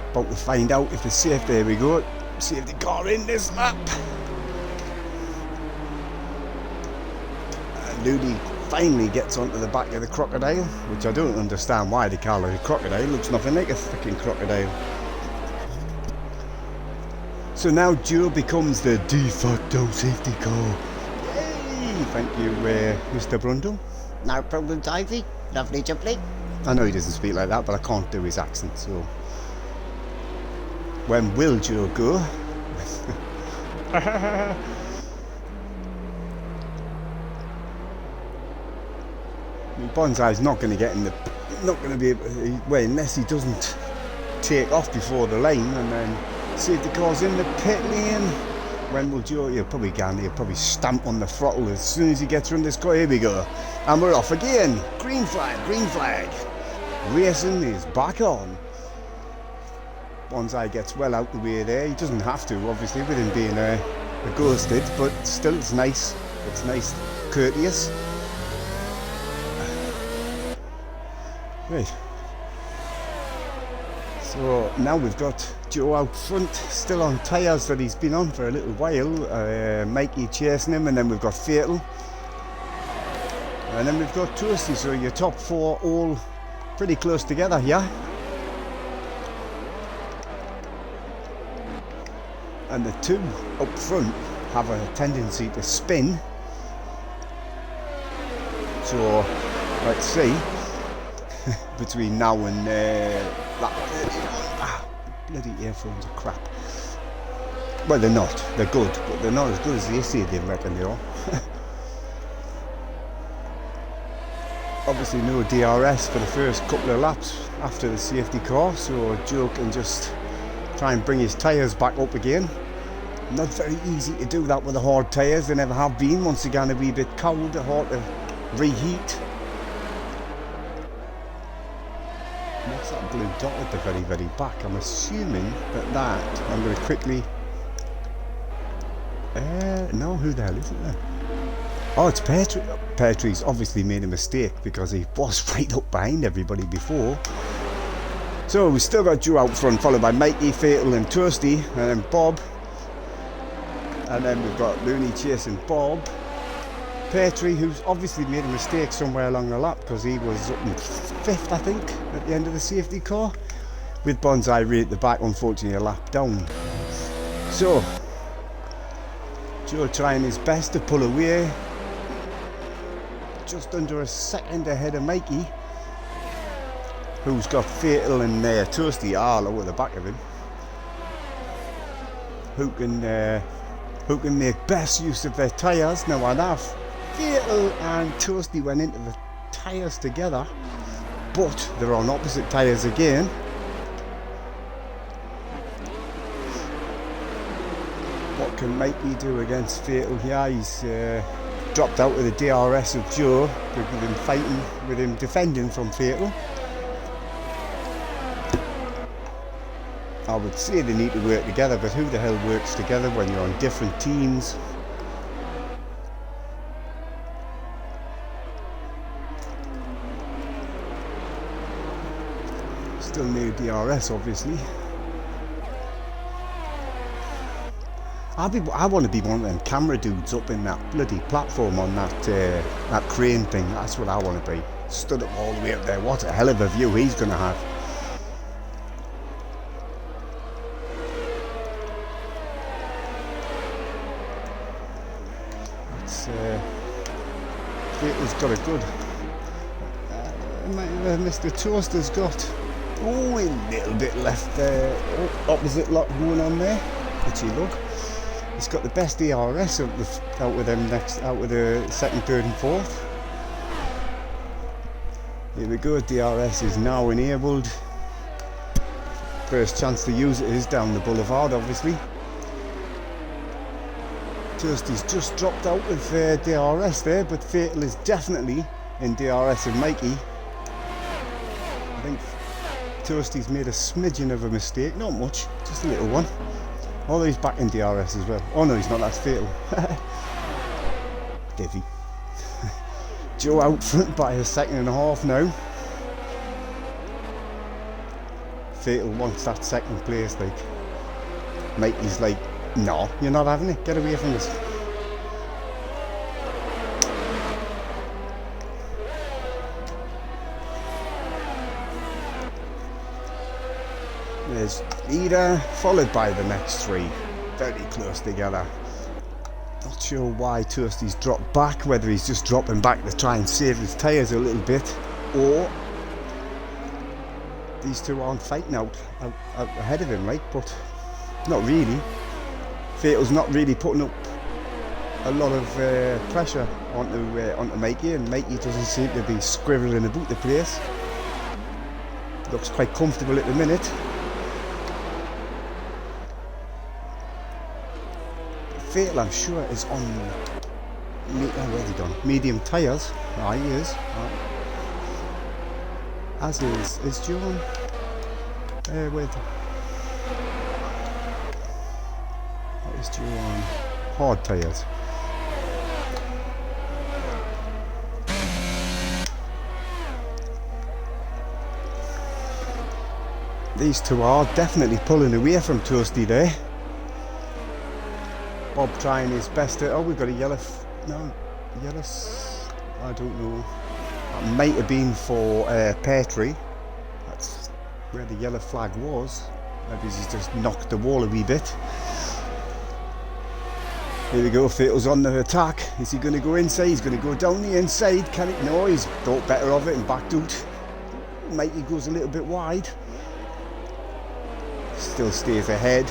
About to find out if it's safe. There we go. Safety car in this lap. And Looney finally gets onto the back of the crocodile, which I don't understand why they call it a crocodile. Looks nothing like a freaking crocodile. So now Joe becomes the de facto safety car. Yay! Thank you, Mr. Brundle. No problem, Davey. Lovely jubbly. I know he doesn't speak like that, but I can't do his accent, so... When will Joe go? Bonsai's not going to get in the... Not going to be able to... Well, unless he doesn't take off before the line and then... Safety car's in the pit lane. When will Joe? He'll probably stamp on the throttle as soon as he gets around this car. Here we go. And we're off again. Green flag, green flag. Racing is back on. Bonsai gets well out the way there. He doesn't have to, obviously, with him being a ghosted, but still it's nice. It's nice, courteous. Right. So now we've got Joe out front, still on tyres that he's been on for a little while. Mikey chasing him, and then we've got Fatal. And then we've got Toasty, so your top 4 all pretty close together, yeah? And the 2 up front have a tendency to spin. So, let's see, between now and lap 31. Bloody earphones are crap. Well, they're not. They're good, but they're not as good as they say they reckon they are. Obviously no DRS for the first couple of laps after the safety car, so Joe can just try and bring his tyres back up again. Not very easy to do that with the hard tyres. They never have been. Once they get a wee bit cold, they're hard to reheat. What's that blue dot at the very, very back? I'm assuming that I'm going to quickly... no, who the hell is it then? Oh, it's Petrie. Petrie's obviously made a mistake because he was right up behind everybody before. So we've still got Joe out front, followed by Mikey, Fatal and Toasty, and then Bob. And then we've got Looney chasing Bob. Petrie, who's obviously made a mistake somewhere along the lap because he was up in 5th, I think, at the end of the safety car, with Bonsai right at the back, unfortunately a lap down. So Joe trying his best to pull away, just under a second ahead of Mikey, who's got Fatal and Toasty all over the back of him, who can make best use of their tyres. Now I know Fatal and Toasty went into the tyres together, but they're on opposite tyres again. What can Mikey do against Fatal here? He's dropped out of the DRS of Joe with him fighting, with him defending from Fatal. I would say they need to work together, but who the hell works together when you're on different teams? Still no DRS, obviously. I want to be one of them camera dudes up in that bloody platform on that crane thing. That's what I want to be. Stood up all the way up there. What a hell of a view he's going to have. It's got a good. Mr. Toaster's got a little bit left there. Opposite lock going on there. Let's look. He's got the best DRS out with the second, third, and fourth. Here we go. DRS is now enabled. First chance to use it is down the boulevard, obviously. Toasty's just dropped out with DRS there, but Fatal is definitely in DRS with Mikey. I think Toasty's made a smidgen of a mistake, not much, just a little one. Although he's back in DRS as well. Oh no, he's not, that's Fatal. Divvy. Joe out front by a second and a half now. Fatal wants that second place, like. Mikey's like, no, you're not having it. Get away from us. There's leader, followed by the next three. Very close together. Not sure why Toasty's dropped back, whether he's just dropping back to try and save his tyres a little bit, or these two aren't fighting out ahead of him, like, but not really. Fatal's not really putting up a lot of pressure onto Mikey, and Mikey doesn't seem to be scribbling about the place. Looks quite comfortable at the minute. Fatal, I'm sure, is on where's he gone? Medium tyres. Ah, he is. As is John. With. What is John? Hard tyres. These two are definitely pulling away from Toasty there. Bob trying his best to. Oh, we've got a yellow. Yellow. I don't know. That might have been for Petrie. That's where the yellow flag was. Maybe he's just knocked the wall a wee bit. Here we go. Fatal's on the attack. Is he going to go inside? He's going to go down the inside. Can he? No, he's thought better of it and backed out. Mikey goes a little bit wide. Still stays ahead.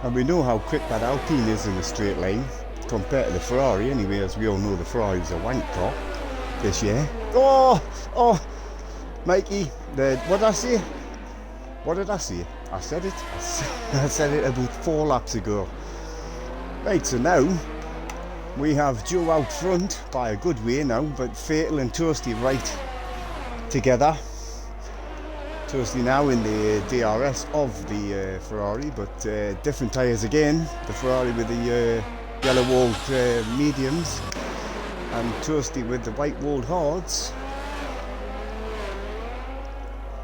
And we know how quick that Alpine is in a straight line compared to the Ferrari anyway, as we all know the Ferrari's a wank car this year. Oh, Mikey, what did I say? What did I say? I said it. I said it about 4 laps ago. Right, so now we have Joe out front by a good way now, but Fatal and Toasty right together. Toasty now in the DRS of the Ferrari, but different tyres again. The Ferrari with the yellow walled mediums, and Toasty with the white walled hards.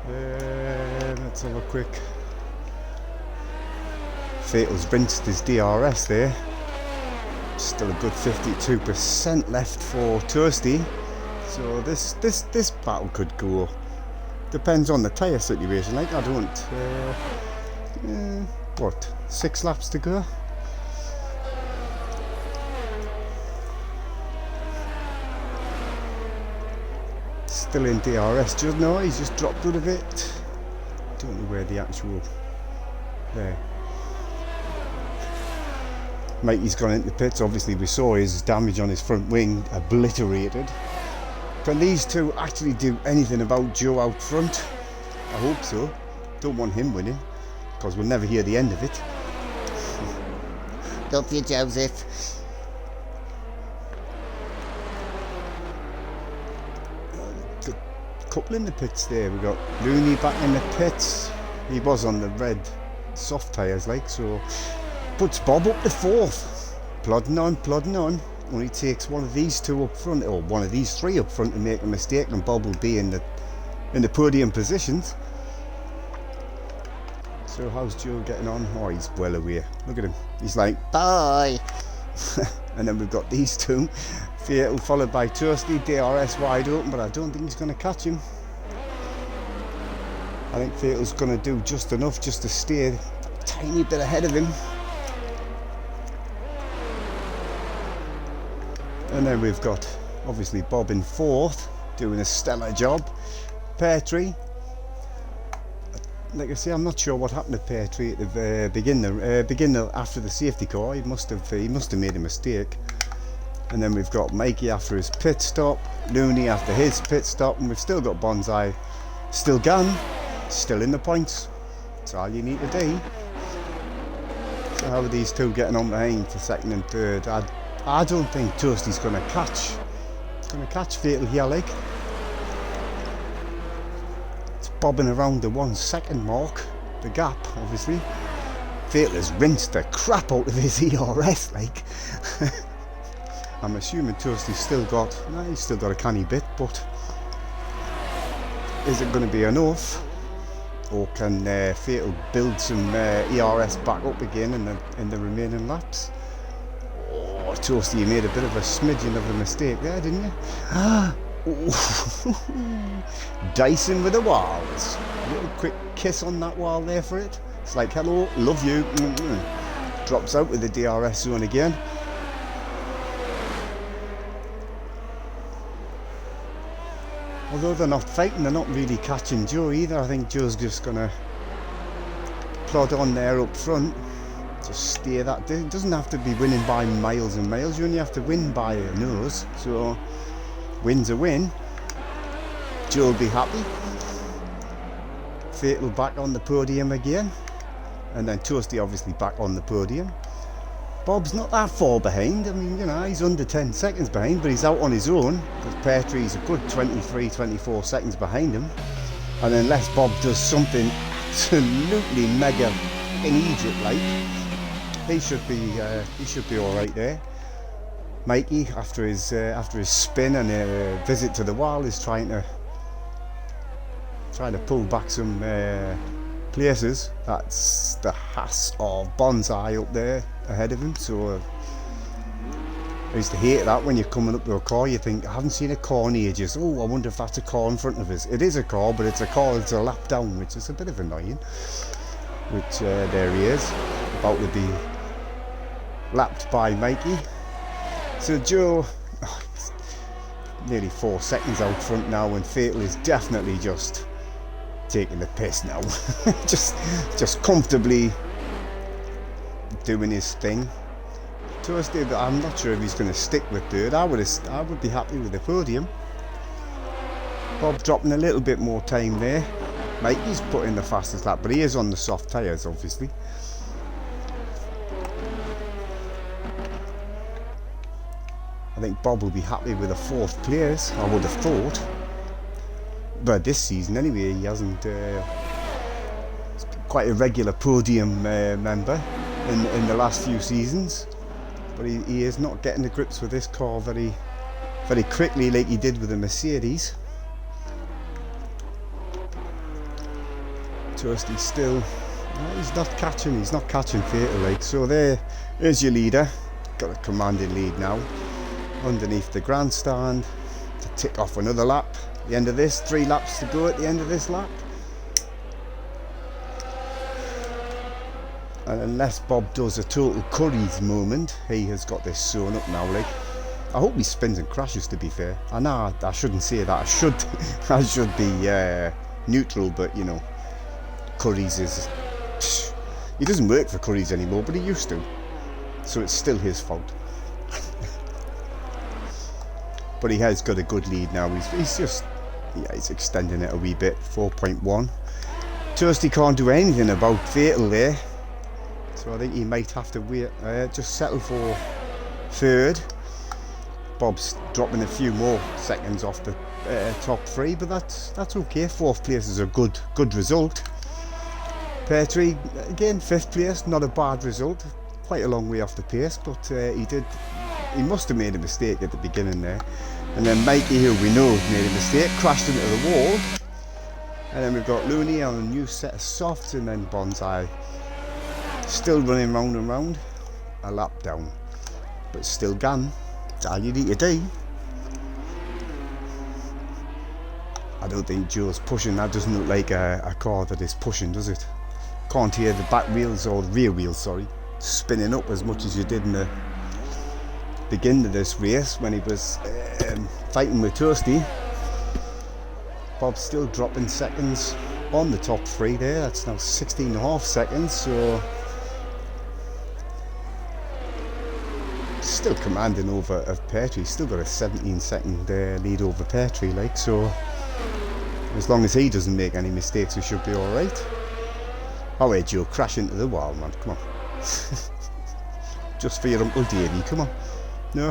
Let's have a quick. Fatal's rinsed his DRS there. Still a good 52% left for Toasty. So this battle could go. Depends on the tyre situation. Like I don't. What? 6 laps to go. Still in DRS. Just no, he's just dropped out of it. Don't know where the actual. There. Mikey's gone into pits. Obviously, we saw his damage on his front wing obliterated. Can these two actually do anything about Joe out front? I hope so. Don't want him winning, because we'll never hear the end of it. Love you, Joseph. A couple in the pits there. We got Looney back in the pits. He was on the red soft tyres, like, so puts Bob up to 4th. Plodding on, plodding on. Only takes one of these two up front, or one of these 3 up front to make a mistake, and Bob will be in the in the podium positions. So how's Joe getting on? Oh, he's well away. Look at him. He's like, Bye. and then we've got these two. Vettel followed by Toasty, DRS wide open, but I don't think he's going to catch him. I think Vettel's going to do just enough just to stay a tiny bit ahead of him. And then we've got obviously Bob in fourth, doing a stellar job. Peartree, like I say, I'm not sure what happened to Peartree at the beginning after the safety car. He must have made a mistake. And then we've got Mikey after his pit stop, Looney after his pit stop, and we've still got Bonsai, still gone, still in the points. That's all you need to do. So how are these two getting on behind for second and third? I don't think Toasty's going to catch. It's going to catch Vettel here, like. It's bobbing around the 1 second mark, the gap, obviously. Vettel has rinsed the crap out of his ERS, like. I'm assuming Toasty's still got, he's still got a canny bit, but is it going to be enough? Or can Vettel build some ERS back up again in the remaining laps? Oh, Toasty, you made a bit of a smidgen of a mistake there, didn't you? Dyson with the walls. A little quick kiss on that wall there for it. It's like, hello, love you. Drops out with the DRS zone again. Although they're not fighting, they're not really catching Joe either. I think Joe's just going to plod on there up front. Just steer that. It doesn't have to be winning by miles and miles. You only have to win by a nose. So, win's a win. Joe will be happy. Vettel back on the podium again. And then Toasty obviously back on the podium. Bob's not that far behind. I mean, you know, he's under 10 seconds behind, but he's out on his own. Because Peartree's a good 23, 24 seconds behind him. And unless Bob does something absolutely mega immediate, like, he should be all right there. Mikey, after his spin and a visit to the wall, is trying to pull back some places. That's the Haas of Bonsai up there ahead of him. So I used to hate that when you're coming up to a car, you think, I haven't seen a car in ages. Oh, I wonder if that's a car in front of us. It is a car, but it's a car that's a lap down, which is a bit of annoying. Which there he is, about to be lapped by Mikey. So Joe, nearly 4 seconds out front now, and Vettel is definitely just taking the piss now. just comfortably doing his thing. Toasty, but I'm not sure if he's going to stick with third. I would be happy with the podium. Bob dropping a little bit more time there. Mikey's put in the fastest lap, but he is on the soft tyres, obviously. I think Bob will be happy with a 4th place, I would have thought. But this season anyway, he hasn't quite a regular podium member in the last few seasons. But he is not getting to grips with this car very, very quickly like he did with the Mercedes. Toasty still, he's not catching Vettel, like. So there's your leader. Got a commanding lead now. Underneath the grandstand to tick off another lap. The end of this, 3 laps to go at the end of this lap. And unless Bob does a total Curry's moment, he has got this sewn up now, like. I hope he spins and crashes, to be fair. I know I shouldn't say that. I should be neutral, but you know, Curry's is... He doesn't work for Curry's anymore, but he used to. So it's still his fault. But he has got a good lead now. He's just... Yeah, he's extending it a wee bit. 4.1. Toasty can't do anything about Vettel there. So I think he might have to wait, just settle for third. Bob's dropping a few more seconds off the top 3, but that's okay. 4th place is a good result. Peartree, again, 5th place, not a bad result. Quite a long way off the pace, but he must have made a mistake at the beginning there. And then Mikey, who we know made a mistake, crashed into the wall. And then we've got Looney on a new set of softs, and then Bonsai still running round and round, a lap down, but still gone. That's all you need to do. I don't think Joe's pushing. That doesn't look like a car that is pushing, does it? Can't hear the back wheels, or the rear wheels, sorry, spinning up as much as you did in the beginning of this race when he was fighting with Toasty. Bob's still dropping seconds on the top three there. That's now 16.5 seconds, so still commanding over of Petrie. Still got a 17-second lead over Petrie, like, so as long as he doesn't make any mistakes, we should be alright. Oh wait, Joe, crash into the wall, man, come on. Just for your Uncle Davey, come on. No?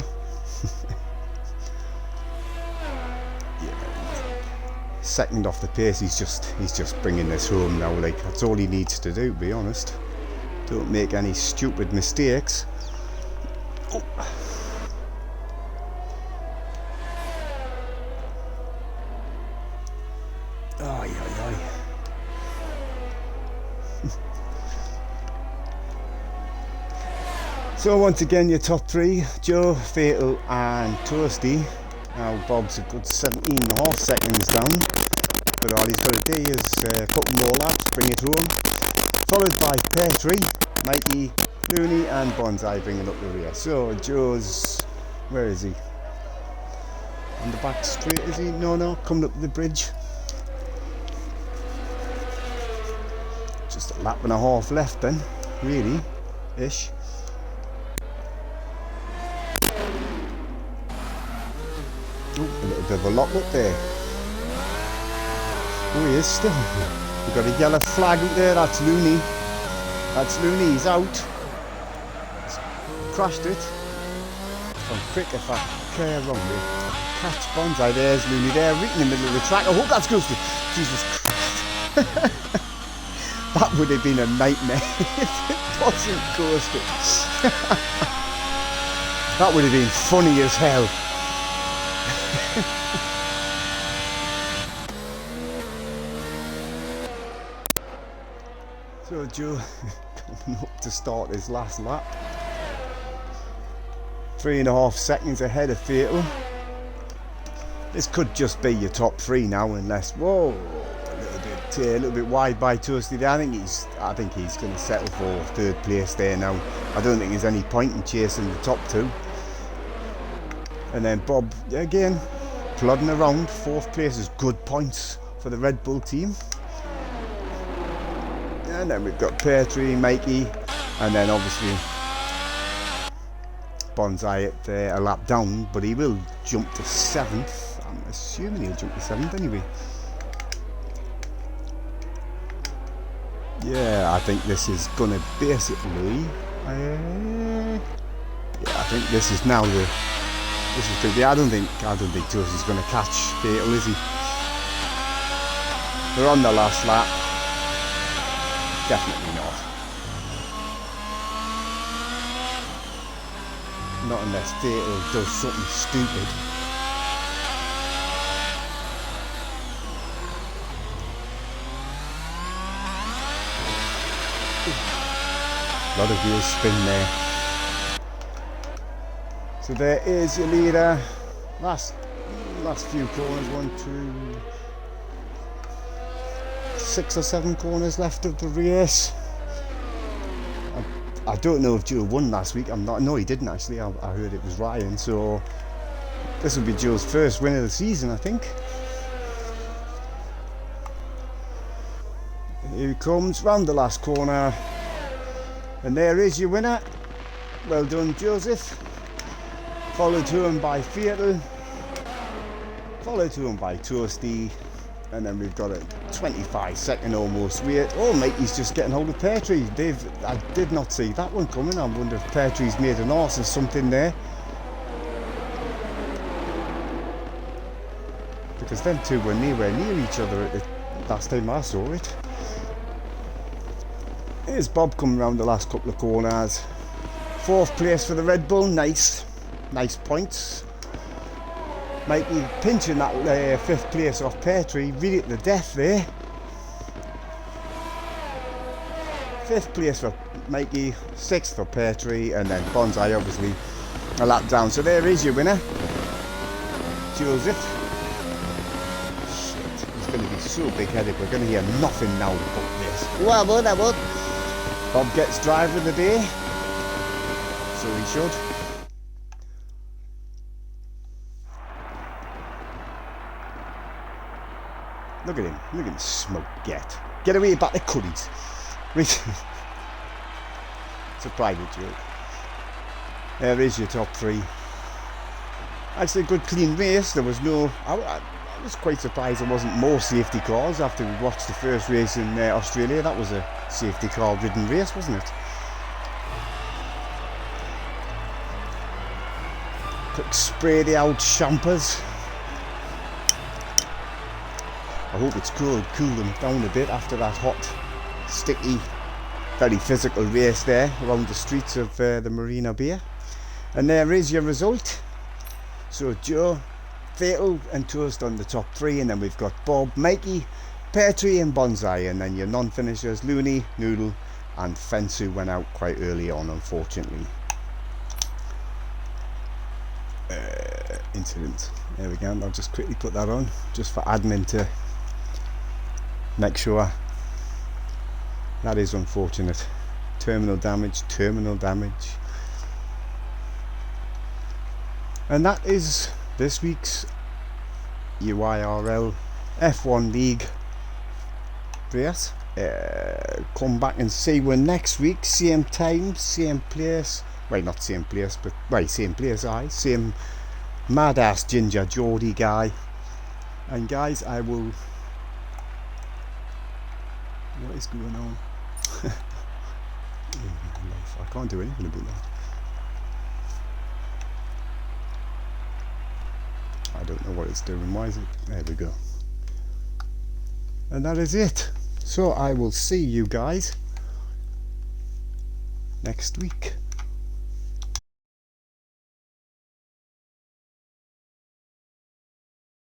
Second off the pace, he's just bringing this home now. Like, that's all he needs to do, to be honest. Don't make any stupid mistakes. Oh. Ay, ay, ay. So once again, your top three: Joe, Fatal and Toasty. Now Bob's a good 17.5 seconds down, but all he's got to do is a couple more laps, bring it home. Followed by Petrie, Mikey, Looney and Bonsai bringing up the rear. So Joe's, where is he? On the back straight, is he? No, coming up the bridge. Just a lap and a half left then, really, ish. Oh, a little bit of a lock up there. Oh, he is still. We've got a yellow flag up there. That's Looney. That's Looney. He's out. He's crashed it. I'm quick if I care wrongly. Catch Bonsai. There's Looney there, right in the middle of the track. I hope that's ghosted. Jesus Christ. That would have been a nightmare if it wasn't ghosted. That would have been funny as hell. So Joe coming up to start his last lap. 3.5 seconds ahead of Fatal. This could just be your top three now, unless whoa, a little bit wide by Toasty there. I think he's going to settle for third place there now. I don't think there's any point in chasing the top two. And then Bob again plodding around. Fourth place is good points for the Red Bull team. And then we've got Petrie, Mikey, and then obviously Bonsai at a lap down, but he will jump to 7th. I'm assuming he'll jump to 7th anyway. Yeah, I think this is gonna basically. Yeah, I think this is now the. This is the. I don't think Toasty's gonna catch Fatal, is he? They're on the last lap. Definitely not. Not unless Fatal does something stupid. A lot of wheel spin there. So there is your leader. Last few corners, 1, 2, 6 or 7 corners left of the race. I don't know if Joe won last week. No, he didn't actually. I heard it was Ryan. So this will be Joe's first win of the season, I think. Here he comes round the last corner, and there is your winner. Well done, Joseph. Followed to him by Fatal. Followed to him by Toasty. And then we've got a 25-second almost wait. Oh, Mikey's just getting hold of Petrie. I did not see that one coming. I wonder if Petrie's made an arse or something there. Because them two were nowhere near each other at the last time I saw it. Here's Bob coming around the last couple of corners. 4th place for the Red Bull. Nice points. Mikey pinching that 5th place off Petrie, really at the death there. 5th place for Mikey, 6th for Petrie, and then Bonsai obviously a lap down. So there is your winner, Joseph. Shit, he's going to be so big-headed. We're going to hear nothing now but this. Well, I would. Bob gets driver of the day, so he should. Look at him smoke get away back the curries. It's a private joke. There is your top 3. Actually a good clean race. There was no, I was quite surprised there wasn't more safety cars after we watched the first race in Australia. That was a safety car ridden race, wasn't it? Quick spray the out champers. I hope it's cool them down a bit after that hot, sticky, very physical race there around the streets of the Marina Bay. And there is your result. So Joe, Fatal and Toast on the top 3, and then we've got Bob, Mikey, Petrie and Bonsai, and then your non-finishers Looney, Noodle and Fensu went out quite early on, unfortunately. Incident. There we go. I'll just quickly put that on just for admin to make sure. That is unfortunate. Terminal damage. And that is this week's UIRL F1 League race. Come back and see you next week, same time, same place. Well, not same place, but right, same place. Same mad ass ginger Geordie guy. And guys, I will. What is going on? I can't do anything about that. I don't know what it's doing. Why is it? There we go. And that is it. So I will see you guys next week.